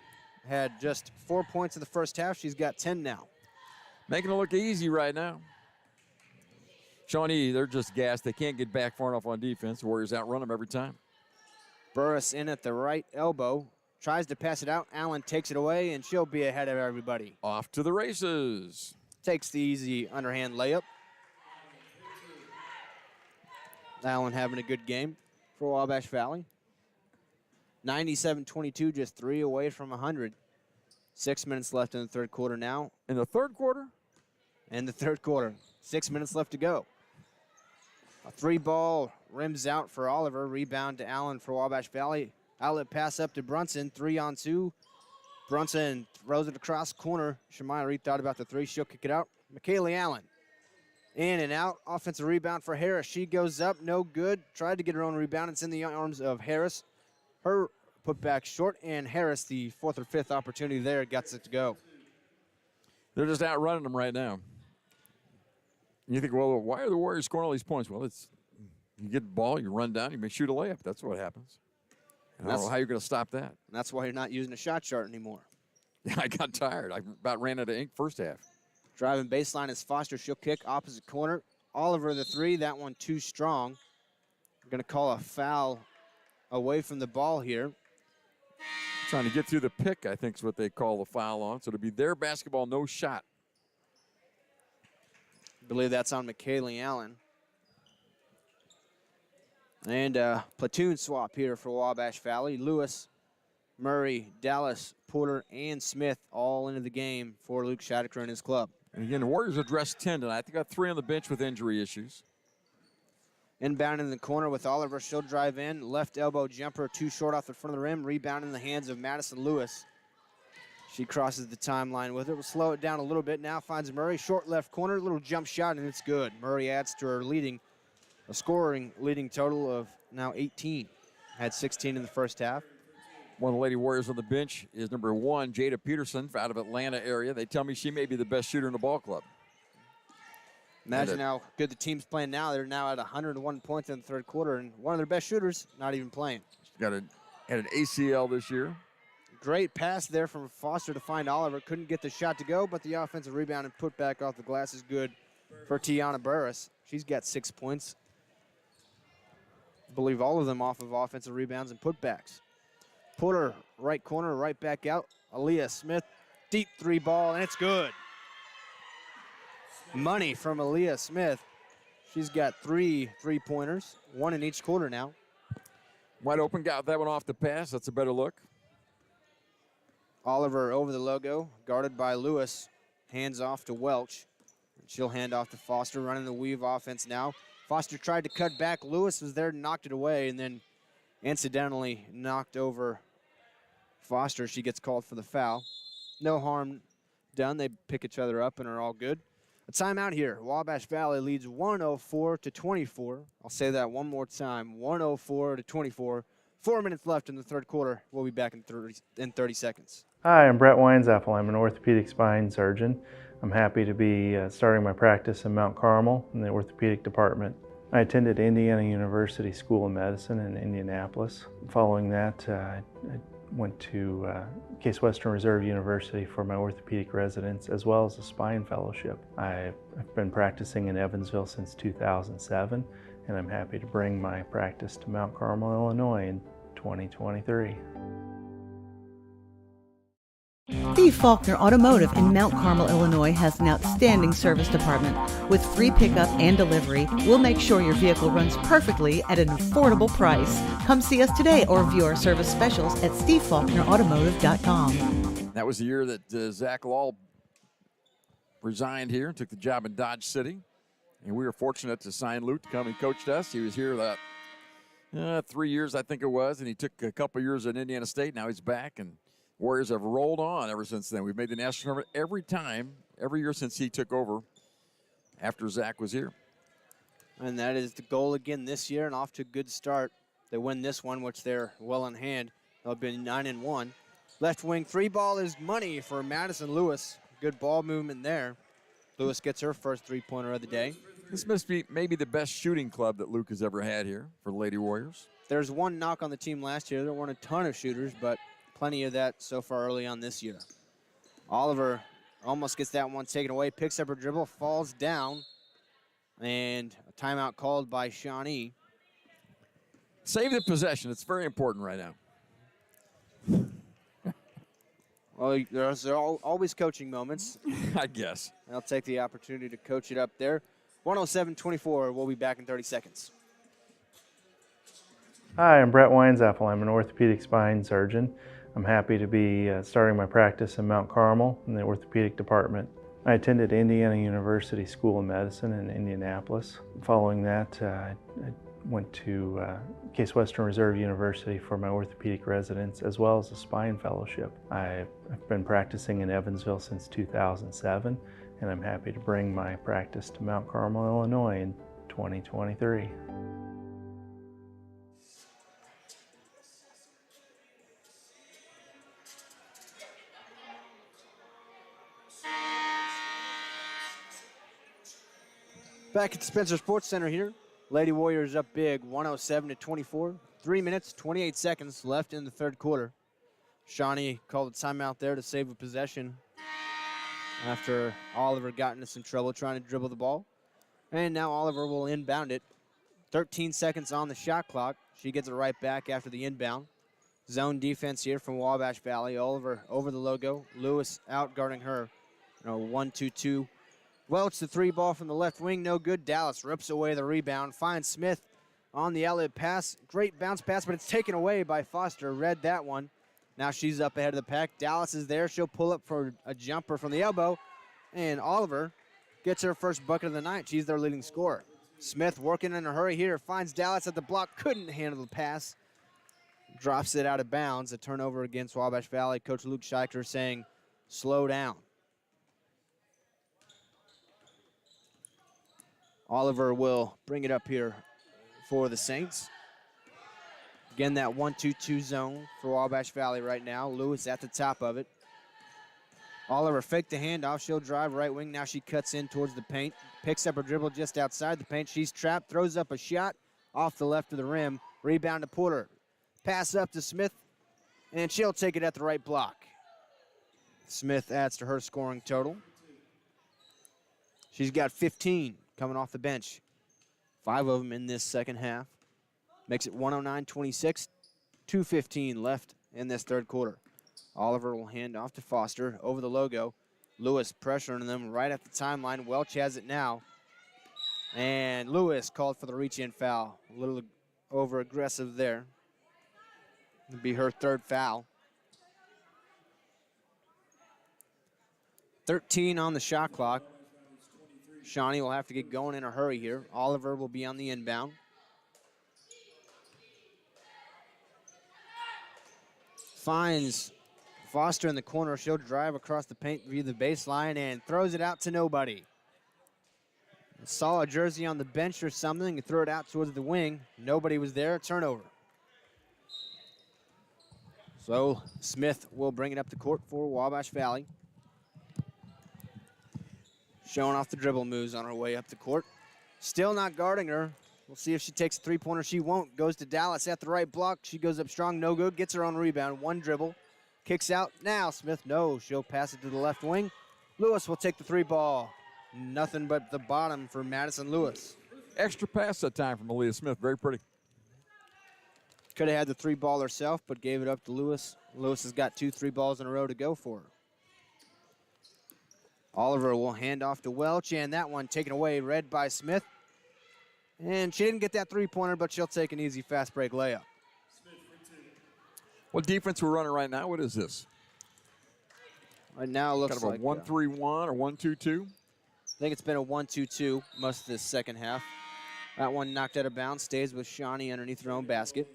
Had just 4 points in the first half. She's got 10 now.
Making it look easy right now. Shawnee, they're just gassed. They can't get back far enough on defense. The Warriors outrun them every time.
Burris in at the right elbow. tries to pass it out. Allen takes it away, and she'll be ahead of everybody.
Off to the races.
Takes the easy underhand layup. Allen having a good game for Wabash Valley. 97-22, just 3 away from 100. 6 minutes left in the third quarter now.
In the third quarter?
In the third quarter. 6 minutes left to go. A 3-ball rims out for Oliver. Rebound to Allen for Wabash Valley. Outlet pass up to Brunson. 3-on-2. Brunson throws it across corner. Shemaya Reed thought about the 3. She'll kick it out. McKaylee Allen. In and out. Offensive rebound for Harris. She goes up. No good. Tried to get her own rebound. It's in the arms of Harris. Her put back short. And Harris, the 4th or 5th opportunity there, gets it to go.
They're just outrunning them right now. You think, well, why are the Warriors scoring all these points? Well, it's you get the ball, you run down, you may shoot a layup. That's what happens. I don't know how you're going to stop that.
That's why you're not using a shot chart anymore.
Yeah, I got tired. I about ran out of ink first half.
Driving baseline is Foster. She'll kick opposite corner. Oliver the 3. That one too strong. We're going to call a foul away from the ball here.
Trying to get through the pick, I think is what they call the foul on. So it'll be their basketball, no shot.
I believe that's on McKaylee Allen. And platoon swap here for Wabash Valley. Lewis, Murray, Dallas, Porter, and Smith all into the game for Luke Shattucker and his club.
And again, the Warriors addressed 10 tonight. They got 3 on the bench with injury issues.
Inbound in the corner with Oliver. She'll drive in. Left elbow jumper, too short off the front of the rim. Rebound in the hands of Madison Lewis. She crosses the timeline with it. We'll slow it down a little bit now. Finds Murray. Short left corner. Little jump shot, and it's good. Murray adds to her scoring leading total of now 18. Had 16 in the first half.
One of the Lady Warriors on the bench is number 1, Jada Peterson, out of Atlanta area. They tell me she may be the best shooter in the ball club.
Imagine how good the team's playing now. They're now at 101 points in the third quarter, and one of their best shooters not even playing.
Had an ACL this year.
Great pass there from Foster to find Oliver. Couldn't get the shot to go, but the offensive rebound and put back off the glass is good for Tiana Burris. She's got 6 points. I believe all of them off of offensive rebounds and putbacks. Porter, right corner, right back out. Aaliyah Smith, deep 3-ball, and it's good. Money from Aaliyah Smith. She's got 3 3-pointers, 1 in each quarter now.
Wide open, got that one off the pass. That's a better look.
Oliver over the logo, guarded by Lewis. Hands off to Welch. She'll hand off to Foster, running the weave offense now. Foster tried to cut back. Lewis was there, knocked it away, and then incidentally knocked over Foster. She gets called for the foul. No harm done. They pick each other up and are all good. A timeout here. Wabash Valley leads 104-24. I'll say that one more time, 104-24. 4 minutes left in the third quarter. We'll be back in 30 seconds.
Hi, I'm Brett Weinzappel. I'm an orthopedic spine surgeon. I'm happy to be starting my practice in Mount Carmel in the orthopedic department. I attended Indiana University School of Medicine in Indianapolis. Following that, I went to Case Western Reserve University for my orthopedic residence as well as a spine fellowship. I've been practicing in Evansville since 2007, and I'm happy to bring my practice to Mount Carmel, Illinois in 2023.
Steve Faulkner Automotive in Mount Carmel, Illinois has an outstanding service department. With free pickup and delivery, we'll make sure your vehicle runs perfectly at an affordable price. Come see us today or view our service specials at stevefaulknerautomotive.com.
That was the year that Zach Law resigned here and took the job in Dodge City. And we were fortunate to sign Luke to come and coach us. He was here that 3 years, I think it was, and he took a couple years at Indiana State. Now he's back, and Warriors have rolled on ever since then. We've made the national tournament every year since he took over after Zach was here.
And that is the goal again this year, and off to a good start. They win this one, which they're well in hand. They'll be 9-1. Left wing 3-ball is money for Madison Lewis. Good ball movement there. Lewis gets her first 3-pointer of the day.
This must be maybe the best shooting club that Luke has ever had here for the Lady Warriors.
There's one knock on the team last year. There weren't a ton of shooters, but plenty of that so far early on this year. Oliver almost gets that one taken away, picks up her dribble, falls down, and a timeout called by Shawnee.
Save the possession. It's very important right now.
Well, there's always coaching moments.
I guess.
I'll take the opportunity to coach it up there. 107-24. We'll be back in 30 seconds.
Hi, I'm Brett Weinzappel. I'm an orthopedic spine surgeon. I'm happy to be starting my practice in Mount Carmel in the orthopedic department. I attended Indiana University School of Medicine in Indianapolis. Following that, I went to Case Western Reserve University for my orthopedic residence as well as a spine fellowship. I've been practicing in Evansville since 2007, and I'm happy to bring my practice to Mount Carmel, Illinois in 2023.
Back at the Spencer Sports Center here. Lady Warriors up big, 107-24. 3 minutes, 28 seconds left in the third quarter. Shawnee called a timeout there to save a possession after Oliver got into some trouble trying to dribble the ball. And now Oliver will inbound it. 13 seconds on the shot clock. She gets it right back after the inbound. Zone defense here from Wabash Valley. Oliver over the logo. Lewis out guarding her. 1-2-2. Welch, the three ball from the left wing, no good. Dallas rips away the rebound, finds Smith on the outlet pass. Great bounce pass, but it's taken away by Foster. Read that one. Now she's up ahead of the pack. Dallas is there. She'll pull up for a jumper from the elbow, and Oliver gets her first bucket of the night. She's their leading scorer. Smith working in a hurry here, finds Dallas at the block, couldn't handle the pass. Drops it out of bounds. A turnover against Wabash Valley. Coach Luke Scheichter saying, slow down. Oliver will bring it up here for the Saints. Again, that 1-2-2 zone for Wabash Valley right now. Lewis at the top of it. Oliver faked the handoff. She'll drive right wing. Now she cuts in towards the paint. Picks up her dribble just outside the paint. She's trapped. Throws up a shot off the left of the rim. Rebound to Porter. Pass up to Smith. And she'll take it at the right block. Smith adds to her scoring total. She's got 15. Coming off the bench. 5 of them in this second half. Makes it 109-26. 2:15 left in this third quarter. Oliver will hand off to Foster over the logo. Lewis pressuring them right at the timeline. Welch has it now. And Lewis called for the reach-in foul. A little over-aggressive there. It'll be her third foul. 13 on the shot clock. Shawnee will have to get going in a hurry here. Oliver will be on the inbound. Finds Foster in the corner. She'll drive across the paint via the baseline and throws it out to nobody. Saw a jersey on the bench or something and threw it out towards the wing. Nobody was there. Turnover. So Smith will bring it up the court for Wabash Valley. Showing off the dribble moves on her way up the court. Still not guarding her. We'll see if she takes a three-pointer. She won't. Goes to Dallas at the right block. She goes up strong, no good. Gets her own rebound. One dribble. Kicks out. Now Smith, no. She'll pass it to the left wing. Lewis will take the three ball. Nothing but the bottom for Madison Lewis.
Extra pass that time from Aaliyah Smith. Very pretty.
Could have had the three ball herself, but gave it up to Lewis. Lewis has got 2 3 balls in a row to go for her. Oliver will hand off to Welch, and that one taken away, read by Smith. And she didn't get that three-pointer, but she'll take an easy fast break layup.
What defense we're running right now? What is this?
Right now it looks
kind of a
like
1-3-1 or 1-2-2?
I think it's been a 1-2-2 most of this second half. That one knocked out of bounds, stays with Shawnee underneath her own basket.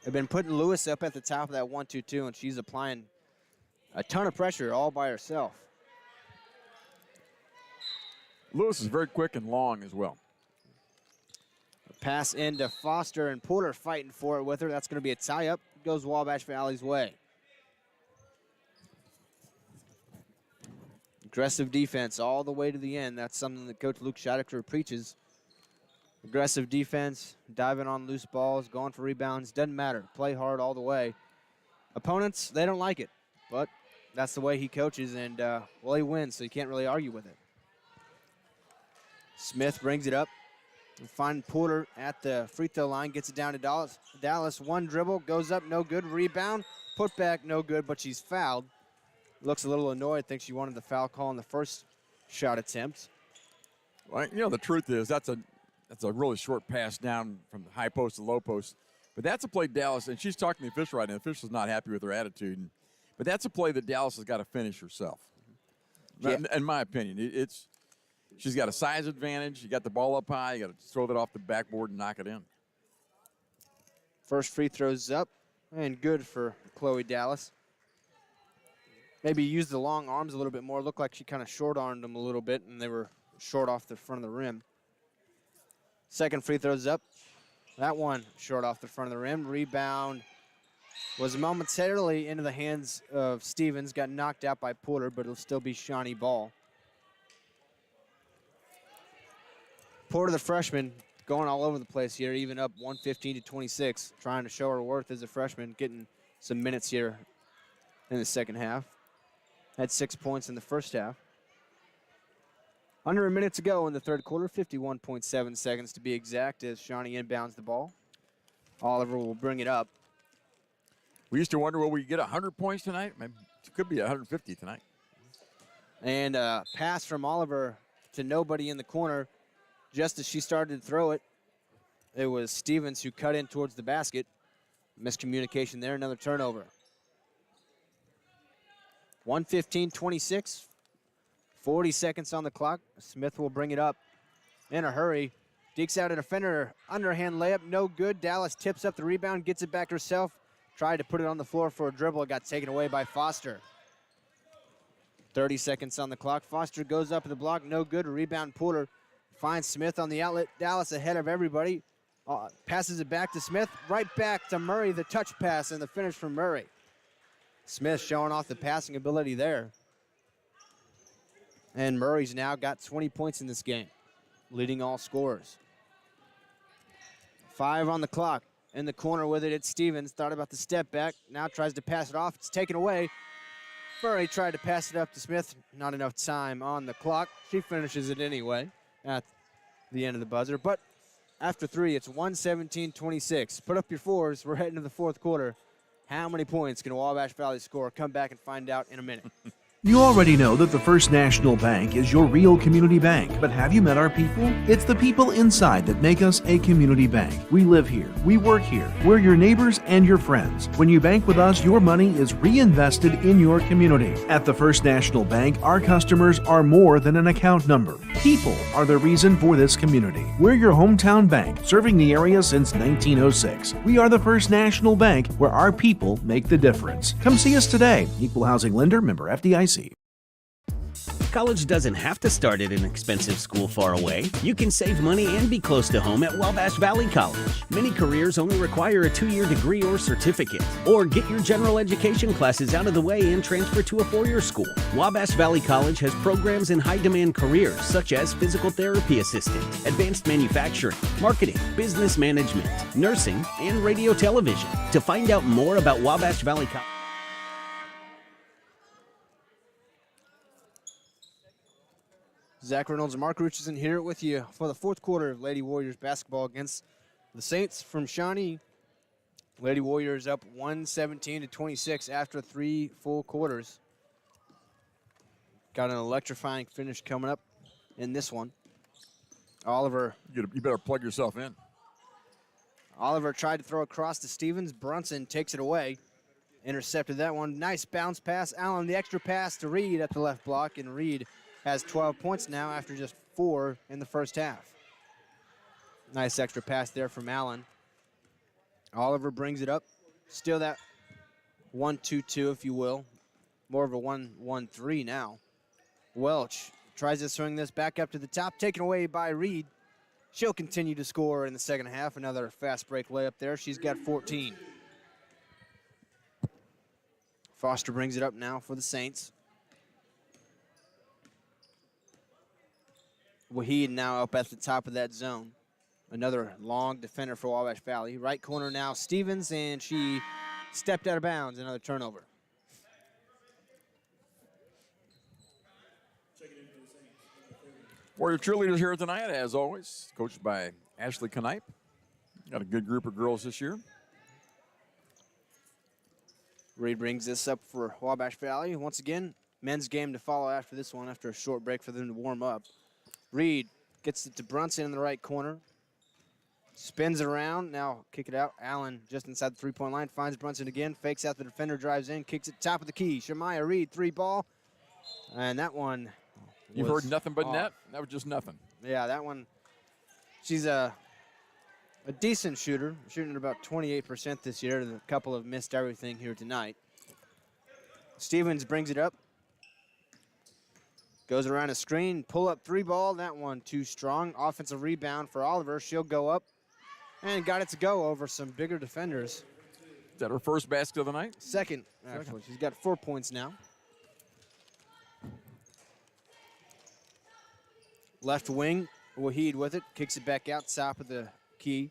They've been putting Lewis up at the top of that 1-2-2, and she's applying a ton of pressure all by herself.
Lewis is very quick and long as well.
A pass into Foster, and Porter fighting for it with her. That's going to be a tie-up. Goes Wabash Valley's way. Aggressive defense all the way to the end. That's something that Coach Luke Scheichter preaches. Aggressive defense, diving on loose balls, going for rebounds. Doesn't matter. Play hard all the way. Opponents, they don't like it, but that's the way he coaches, and, well, he wins, so you can't really argue with it. Smith brings it up. Find Porter at the free throw line, gets it down to Dallas. Dallas, one dribble, goes up, no good. Rebound, put back, no good, but she's fouled. Looks a little annoyed, thinks she wanted the foul call in the first shot attempt.
Well, you know, the truth is that's a really short pass down from the high post to low post. But that's a play Dallas, and she's talking to the official right now. The official's not happy with her attitude. But that's a play that Dallas has got to finish herself. Yeah. In my opinion, she's got a size advantage. You got the ball up high. You got to throw that off the backboard and knock it in.
First free throw's up and good for Chloe Dallas. Maybe use the long arms a little bit more. Looked like she kind of short-armed them a little bit, and they were short off the front of the rim. Second free throw's up. That one short off the front of the rim. Rebound was momentarily into the hands of Stevens. Got knocked out by Porter, but it'll still be Shawnee ball. Porter, the freshman, going all over the place here, even up 115-26, trying to show her worth as a freshman, getting some minutes here in the second half. Had 6 points in the first half. Under a minute to go in the third quarter, 51.7 seconds to be exact as Shawnee inbounds the ball. Oliver will bring it up.
We used to wonder, will we get 100 points tonight? Maybe it could be 150 tonight.
And a pass from Oliver to nobody in the corner. Just as she started to throw it, it was Stevens who cut in towards the basket. Miscommunication there, another turnover. 1:15-26. 40 seconds on the clock. Smith will bring it up in a hurry. Dekes out a defender. Underhand layup, no good. Dallas tips up the rebound, gets it back herself. Tried to put it on the floor for a dribble. It got taken away by Foster. 30 seconds on the clock. Foster goes up at the block, no good. Rebound Porter finds Smith on the outlet. Dallas ahead of everybody. Passes it back to Smith. Right back to Murray, the touch pass and the finish from Murray. Smith showing off the passing ability there. And Murray's now got 20 points in this game, leading all scorers. 5 on the clock. In the corner with it, it's Stevens. Thought about the step back. Now tries to pass it off. It's taken away. Murray tried to pass it up to Smith. Not enough time on the clock. She finishes it anyway at the end of the buzzer. But after 3, it's 1:17-26. Put up your fours. We're heading to the fourth quarter. How many points can Wabash Valley score? Come back and find out in a minute.
You already know that the First National Bank is your real community bank, but have you met our people? It's the people inside that make us a community bank. We live here, we work here, we're your neighbors and your friends. When you bank with us, your money is reinvested in your community. At the First National Bank, our customers are more than an account number. People are the reason for this community. We're your hometown bank, serving the area since 1906. We are the First National Bank, where our people make the difference. Come see us today. Equal housing lender, member FDIC.
College doesn't have to start at an expensive school far away. You can save money and be close to home at Wabash Valley College. Many careers only require a 2-year degree or certificate. Or get your general education classes out of the way and transfer to a 4-year school. Wabash Valley College has programs in high-demand careers such as physical therapy assistant, advanced manufacturing, marketing, business management, nursing, and radio television. To find out more about Wabash Valley College,
Zach Reynolds and Mark Richardson here with you for the fourth quarter of Lady Warriors basketball against the Saints from Shawnee. Lady Warriors up 1:17-26 after 3 full quarters. Got an electrifying finish coming up in this one. Oliver.
You better plug yourself in.
Oliver tried to throw across to Stevens. Brunson takes it away. Intercepted that one. Nice bounce pass. Allen, the extra pass to Reed at the left block, and Reed has 12 points now after just 4 in the first half. Nice extra pass there from Allen. Oliver brings it up. Still that 1-2-2, if you will. More of a 1-1-3 now. Welch tries to swing this back up to the top, taken away by Reed. She'll continue to score in the second half. Another fast break layup there. She's got 14. Foster brings it up now for the Saints. Wahid now up at the top of that zone. Another long defender for Wabash Valley. Right corner now, Stevens, and she stepped out of bounds. Another turnover.
Warrior cheerleaders here tonight, as always, coached by Ashley Knipe. Got a good group of girls this year.
Reed brings this up for Wabash Valley. Once again, men's game to follow after this one, after a short break for them to warm up. Reed gets it to Brunson in the right corner. Spins it around, now kick it out. Allen just inside the three-point line, finds Brunson again, fakes out the defender, drives in, kicks it top of the key. Shemaya Reed, 3-ball. And that one
You've heard nothing but
off.
net? That was just nothing.
Yeah, that one, she's a decent shooter, shooting at about 28% this year, and a couple have missed everything here tonight. Stevens brings it up. Goes around a screen, pull-up 3-ball. That one too strong. Offensive rebound for Oliver. She'll go up and got it to go over some bigger defenders.
Is that her first basket of the night?
Second, actually. She's got 4 points now. Left wing, Waheed with it. Kicks it back out, top of the key.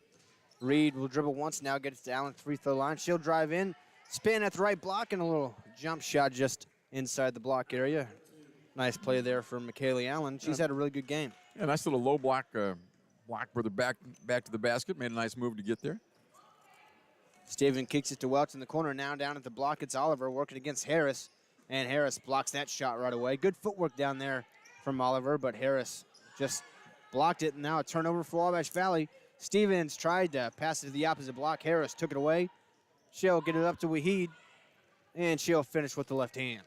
Reed will dribble once, now gets to Allen, free-throw line. She'll drive in, spin at the right block, and a little jump shot just inside the block area. Nice play there for McKaylee Allen. She's had a really good game.
Yeah, nice little low block for the back to the basket. Made a nice move to get there.
Steven kicks it to Welch in the corner. Now down at the block, it's Oliver working against Harris. And Harris blocks that shot right away. Good footwork down there from Oliver, but Harris just blocked it. And now a turnover for Wabash Valley. Stevens tried to pass it to the opposite block. Harris took it away. She'll get it up to Waheed, and she'll finish with the left hand.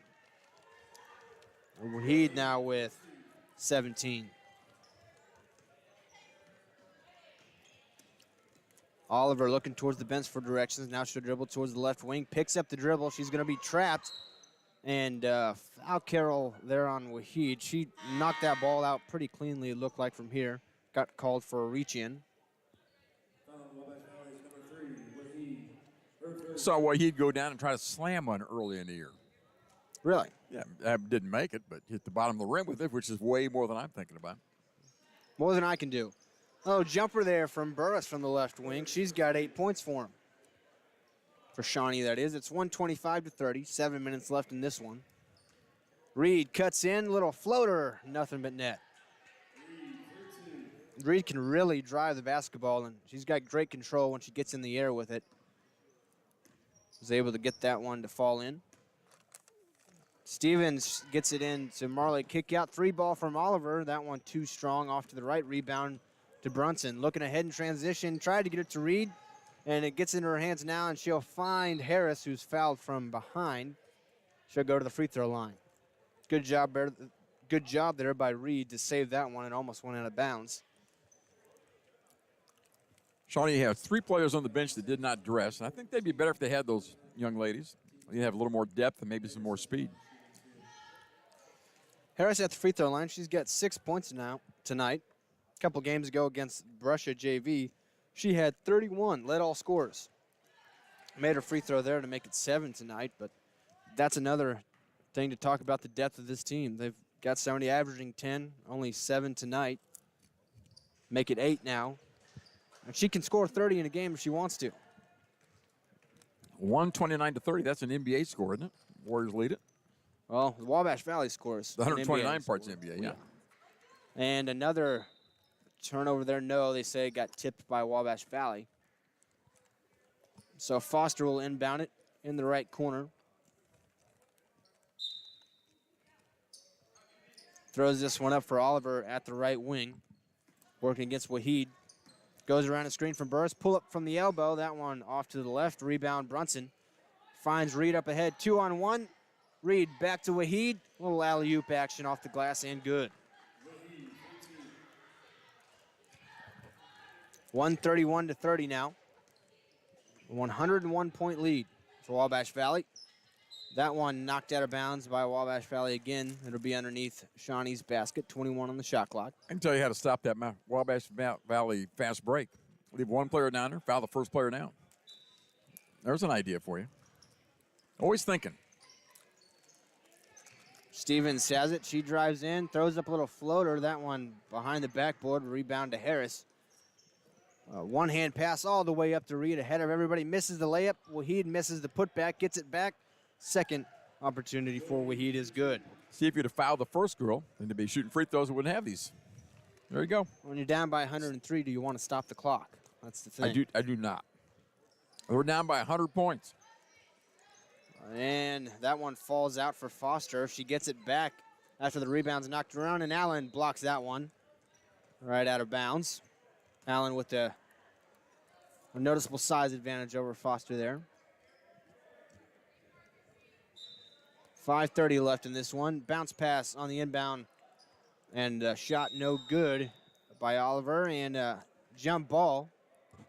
Waheed now with 17. Oliver looking towards the bench for directions. Now she'll dribble towards the left wing. Picks up the dribble. She's going to be trapped. And foul Carroll there on Waheed. She knocked that ball out pretty cleanly, it looked like, from here. Got called for a reach-in.
Saw Waheed go down and try to slam one early in the year.
Really?
Yeah, I didn't make it, but hit the bottom of the rim with it, which is way more than I'm thinking about.
More than I can do. Oh, jumper there from Burris from the left wing. She's got 8 points for him. For Shawnee, that is. It's 125-30. 7 minutes left in this one. Reed cuts in. Little floater. Nothing but net. Reed can really drive the basketball, and she's got great control when she gets in the air with it. Was able to get that one to fall in. Stevens gets it in to Marley. Kick out, 3-ball from Oliver. That one too strong, off to the right. Rebound to Brunson. Looking ahead in transition. Tried to get it to Reed, and it gets into her hands now, and she'll find Harris, who's fouled from behind. She'll go to the free throw line. Good job there by Reed to save that one, and almost went out of bounds.
Shawnee has 3 players on the bench that did not dress, and I think they'd be better if they had those young ladies. You'd have a little more depth and maybe some more speed.
Harris at the free throw line. She's got 6 points now tonight. A couple games ago against Brussia JV, she had 31, led all scorers. Made her free throw there to make it 7 tonight, but that's another thing to talk about the depth of this team. They've got somebody averaging 10, only 7 tonight. Make it 8 now. And she can score 30 in a game if she wants to.
129-30. That's an NBA score, isn't it? Warriors lead it.
Well, the Wabash Valley scores.
The 129 part's NBA, yeah.
And another turnover there. No, they say it got tipped by Wabash Valley. So Foster will inbound it in the right corner. Throws this one up for Oliver at the right wing. Working against Waheed. Goes around a screen from Burris. Pull up from the elbow. That one off to the left. Rebound Brunson. Finds Reed up ahead. 2-on-1. Reed back to Waheed. Little alley-oop action off the glass and good. 131-30 now. 101-point lead for Wabash Valley. That one knocked out of bounds by Wabash Valley again. It'll be underneath Shawnee's basket. 21 on the shot clock.
I can tell you how to stop that Wabash Valley fast break. Leave one player down there, foul the first player down. There's an idea for you. Always thinking.
Stevens has it. She drives in, throws up a little floater. That one behind the backboard. Rebound to Harris. One-hand pass all the way up to Reed ahead of everybody. Misses the layup. Waheed misses the putback. Gets it back. Second opportunity for Waheed is good.
See, if you'd have fouled the first girl, then to be shooting free throws, we wouldn't have these. There you go.
When you're down by 103, do you want to stop the clock? That's the thing.
I do not. We're down by 100 points.
And that one falls out for Foster. She gets it back after the rebound's knocked around, and Allen blocks that one right out of bounds. Allen with a noticeable size advantage over Foster there. 5:30 left in this one. Bounce pass on the inbound, and shot no good by Oliver, and jump ball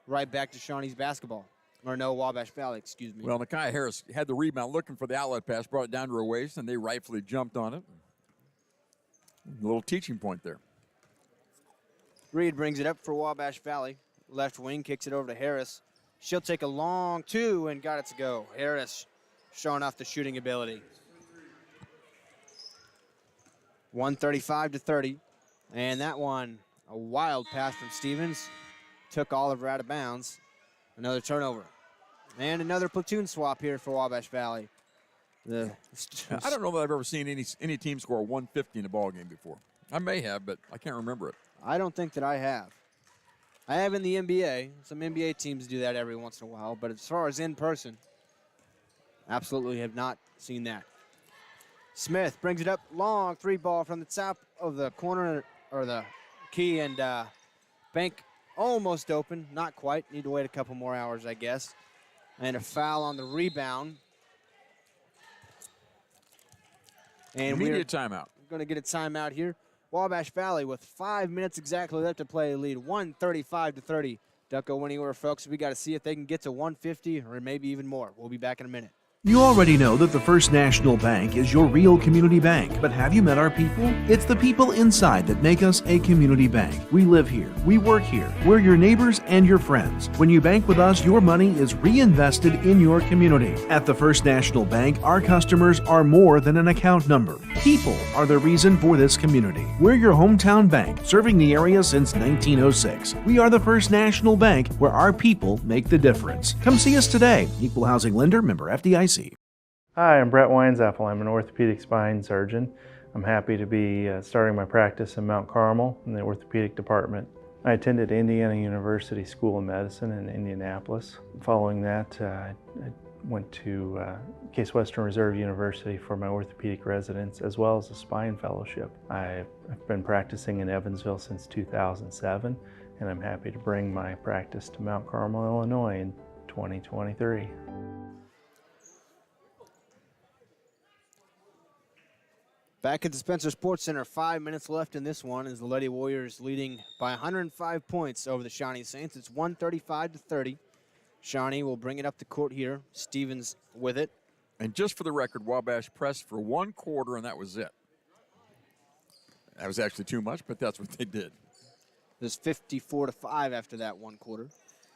right back to Shawnee's basketball. Or no, Wabash Valley, excuse me.
Well, Nakia Harris had the rebound looking for the outlet pass, brought it down to her waist, and they rightfully jumped on it. A little teaching point there.
Reed brings it up for Wabash Valley. Left wing kicks it over to Harris. She'll take a long two and got it to go. Harris showing off the shooting ability. 135-30. And that one, a wild pass from Stevens. Took Oliver out of bounds. Another turnover. And another platoon swap here for Wabash Valley.
I don't know that I've ever seen any team score 150 in a ball game before. I may have, but I can't remember it.
I don't think that I have. I have in the NBA. Some NBA teams do that every once in a while, but as far as in person, absolutely have not seen that. Smith brings it up long, three ball from the top of the corner, or the key, and bank almost open, not quite. Need to wait a couple more hours, I guess. And a foul on the rebound. And
immediate timeout.
We're going to get a timeout here. Wabash Valley with 5 minutes exactly left to play, lead 135-30. Ducko winning over, folks. We got to see if they can get to 150 or maybe even more. We'll be back in a minute.
You already know that the First National Bank is your real community bank, but have you met our people? It's the people inside that make us a community bank. We live here, we work here, we're your neighbors and your friends. When you bank with us, your money is reinvested in your community. At the First National Bank, our customers are more than an account number. People are the reason for this community. We're your hometown bank, serving the area since 1906. We are the First National Bank, where our people make the difference. Come see us today. Equal housing lender, member FDIC.
Hi, I'm Brett Weinzappel. I'm an orthopedic spine surgeon. I'm happy to be starting my practice in Mount Carmel in the orthopedic department. I attended Indiana University School of Medicine in Indianapolis. Following that, I went to Case Western Reserve University for my orthopedic residence as well as a spine fellowship. I've been practicing in Evansville since 2007, and I'm happy to bring my practice to Mount Carmel, Illinois in 2023.
Back at the Spencer Sports Center, 5 minutes left in this one as the Lady Warriors leading by 105 points over the Shawnee Saints. It's 135-30. Shawnee will bring it up the court here. Stevens with it.
And just for the record, Wabash pressed for 1 quarter, and that was it. That was actually too much, but that's what they did.
There's 54-5 after that 1 quarter.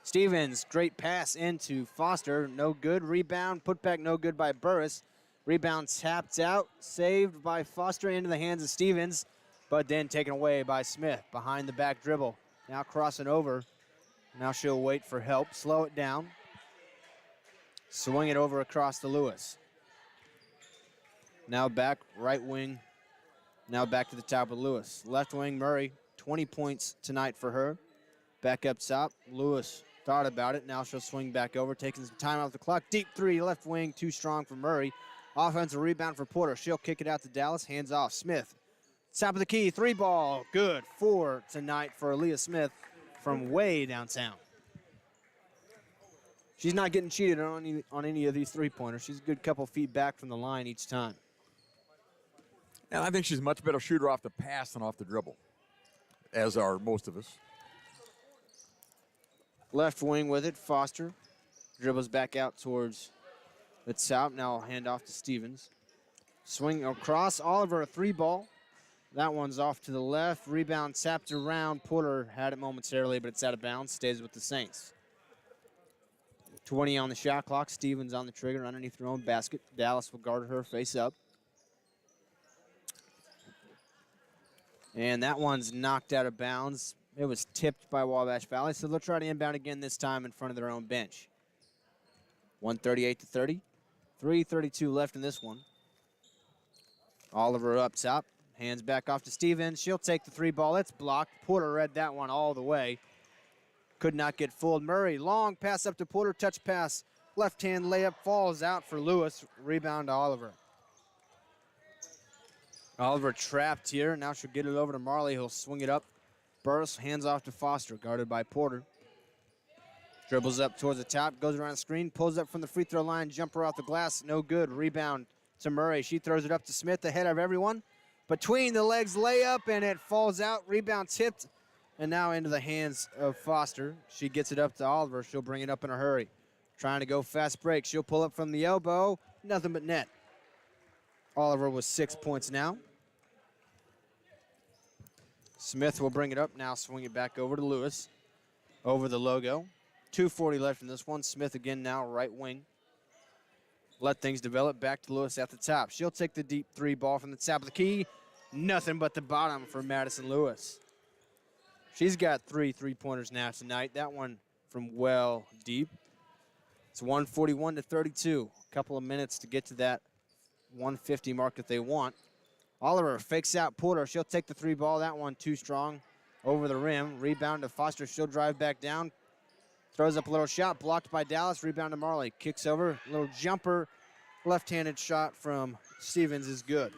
Stevens, great pass into Foster. No good. Rebound, put back no good by Burris. Rebound tapped out, saved by Foster into the hands of Stevens, but then taken away by Smith. Behind the back dribble. Now crossing over. Now she'll wait for help. Slow it down. Swing it over across to Lewis. Now back, right wing. Now back to the top of Lewis. Left wing, Murray. 20 points tonight for her. Back up top. Lewis thought about it. Now she'll swing back over, taking some time off the clock. Deep three, left wing, too strong for Murray. Offensive rebound for Porter. She'll kick it out to Dallas. Hands off. Smith. Top of the key. 3 ball. Good. 4 tonight for Aaliyah Smith from way downtown. She's not getting cheated on any of these 3-pointers. She's a good couple feet back from the line each time.
And I think she's a much better shooter off the pass than off the dribble, as are most of us.
Left wing with it. Foster dribbles back out towards the top. Now I'll hand off to Stevens. Swing across. Oliver, a 3 ball. That one's off to the left. Rebound tapped around. Porter had it momentarily, but it's out of bounds. Stays with the Saints. 20 on the shot clock. Stevens on the trigger underneath her own basket. Dallas will guard her face up. And that one's knocked out of bounds. It was tipped by Wabash Valley, so they'll try to inbound again this time in front of their own bench. 138-30. 3:32 left in this one. Oliver up top. Hands back off to Stevens. She'll take the 3 ball. It's blocked. Porter read that one all the way. Could not get fooled. Murray, long pass up to Porter. Touch pass. Left-hand layup falls out for Lewis. Rebound to Oliver. Oliver trapped here. Now she'll get it over to Marley. He'll swing it up. Burst, hands off to Foster, guarded by Porter. Dribbles up towards the top, goes around the screen, pulls up from the free throw line, jumper off the glass, no good. Rebound to Murray. She throws it up to Smith ahead of everyone. Between the legs layup, and it falls out. Rebound tipped, and now into the hands of Foster. She gets it up to Oliver. She'll bring it up in a hurry. Trying to go fast break. She'll pull up from the elbow. Nothing but net. Oliver with 6 points now. Smith will bring it up now, swing it back over to Lewis. Over the logo. 2:40 left in this one. Smith again now, right wing. Let things develop. Back to Lewis at the top. She'll take the deep three ball from the top of the key. Nothing but the bottom for Madison Lewis. She's got 3 3-pointers now tonight. That one from well deep. It's 141 to 32. A couple of minutes to get to that 150 mark that they want. Oliver fakes out Porter. She'll take the three ball. That one too strong. Over the rim. Rebound to Foster. She'll drive back down. Throws up a little shot. Blocked by Dallas. Rebound to Marley. Kicks over. Little jumper. Left-handed shot from Stevens is good.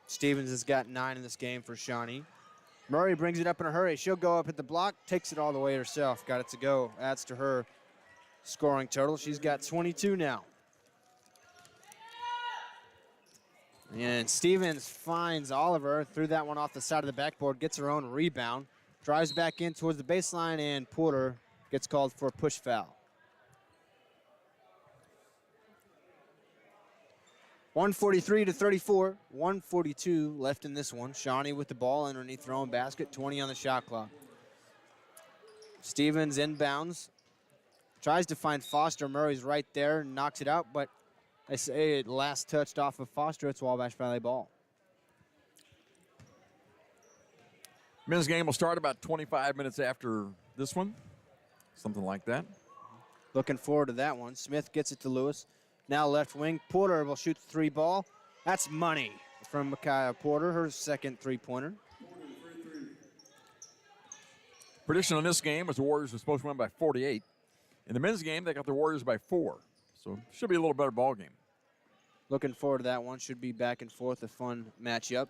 Stevens has got 9 in this game for Shawnee. Murray brings it up in a hurry. She'll go up at the block. Takes it all the way herself. Got it to go. Adds to her scoring total. She's got 22 now. And Stevens finds Oliver, threw that one off the side of the backboard, gets her own rebound, drives back in towards the baseline, and Porter gets called for a push foul. 143 to 34, 142 left in this one. Shawnee with the ball underneath their own basket, 20 on the shot clock. Stevens inbounds, tries to find Foster. Murray's right there, knocks it out, but I say it last touched off of Foster. It's Wabash Valley ball.
Men's game will start about 25 minutes after this one, something like that.
Looking forward to that one. Smith gets it to Lewis. Now left wing. Porter will shoot the three ball. That's money from Micaiah Porter, her second three-pointer.
Prediction on this game was the Warriors were supposed to win by 48. In the men's game, they got the Warriors by 4. So should be a little better ball game.
Looking forward to that one. Should be back and forth, a fun matchup.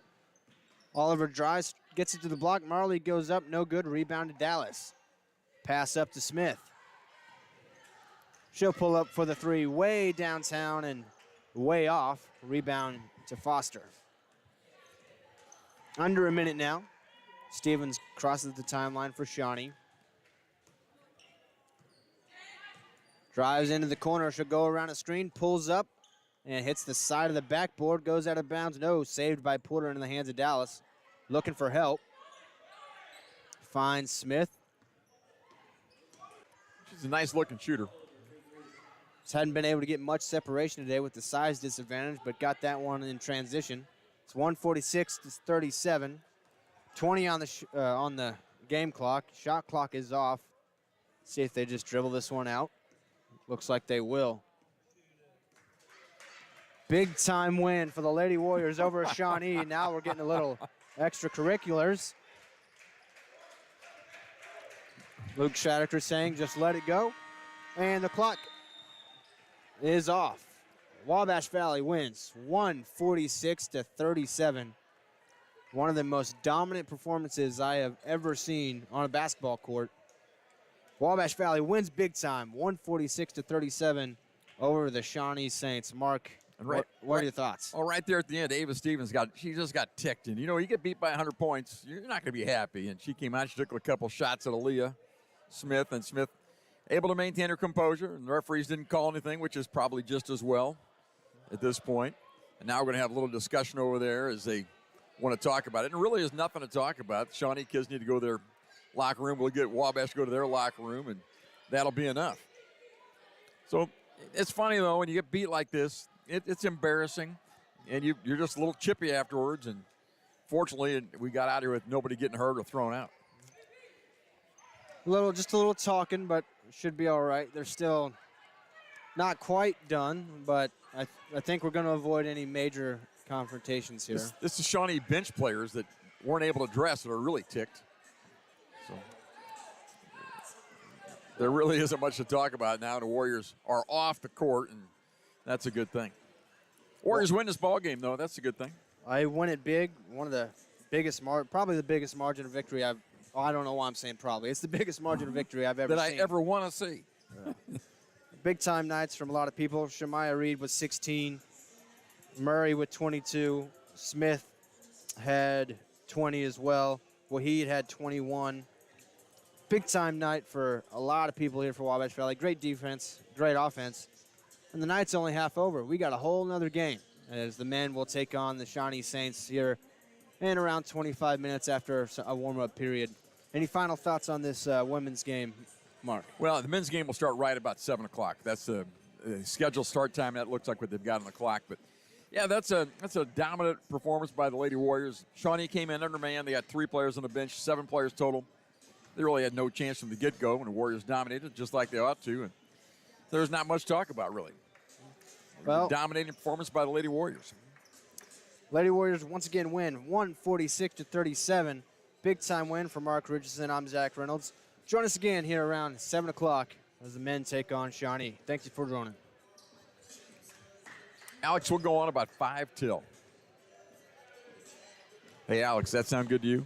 Oliver drives, gets it to the block. Marley goes up, no good. Rebound to Dallas. Pass up to Smith. She'll pull up for the three way downtown and way off. Rebound to Foster. Under a minute now. Stevens crosses the timeline for Shawnee. Drives into the corner. She'll go around a screen, pulls up, and hits the side of the backboard. Goes out of bounds. No, saved by Porter in the hands of Dallas. Looking for help. Finds Smith.
She's a nice-looking shooter.
Just hadn't been able to get much separation today with the size disadvantage, but got that one in transition. It's 146 to 37. 20 on the game clock. Shot clock is off. See if they just dribble this one out. Looks like they will. Big time win for the Lady Warriors over Shawnee. Now we're getting a little extracurriculars. Luke Shattucker saying just let it go. And the clock is off. Wabash Valley wins 146 to 37. One of the most dominant performances I have ever seen on a basketball court. Wabash Valley wins big time, 146 to 37 over the Shawnee Saints. Mark, what are your thoughts?
Oh, right there at the end, Ava Stevens she just got ticked. And, you get beat by 100 points, you're not going to be happy. And she came out, she took a couple shots at Aaliyah Smith, and Smith able to maintain her composure. And the referees didn't call anything, which is probably just as well at this point. And now we're going to have a little discussion over there as they want to talk about it. And really is nothing to talk about. Shawnee kids need to go to their locker room. We'll get Wabash to go to their locker room, and that'll be enough. So it's funny, though, when you get beat like this, it's embarrassing, and you're just a little chippy afterwards. And fortunately, we got out here with nobody getting hurt or thrown out.
Just a little talking, but should be all right. They're still not quite done, but I think we're going to avoid any major confrontations here.
This is Shawnee bench players that weren't able to dress that are really ticked. So There really isn't much to talk about now. The Warriors are off the court, and that's a good thing. Warriors win this ball game, though. That's a good thing.
I won it big. One of the biggest, probably the biggest margin of victory I don't know why I'm saying probably. It's the biggest margin of victory I've ever seen.
That I ever want to see.
Big time nights from a lot of people. Shemaiah Reed with 16. Murray with 22. Smith had 20 as well. Wahid had 21. Big time night for a lot of people here for Wabash Valley. Great defense, great offense. And the night's only half over. We got a whole nother game as the men will take on the Shawnee Saints here in around 25 minutes after a warm-up period. Any final thoughts on this women's game, Mark?
Well, the men's game will start right about 7 o'clock. That's the scheduled start time. That looks like what they've got on the clock. But, yeah, that's a dominant performance by the Lady Warriors. Shawnee came in undermanned. They got 3 players on the bench, 7 players total. They really had no chance from the get-go, and the Warriors dominated just like they ought to. And there's not much to talk about, really.
Well,
dominating performance by the Lady Warriors.
Lady Warriors once again win 146-37. Big time win for Mark Richardson. I'm Zach Reynolds. Join us again here around 7 o'clock as the men take on Shawnee. Thank you for joining.
Alex, we'll go on about 5 till. Hey, Alex, that sound good to you?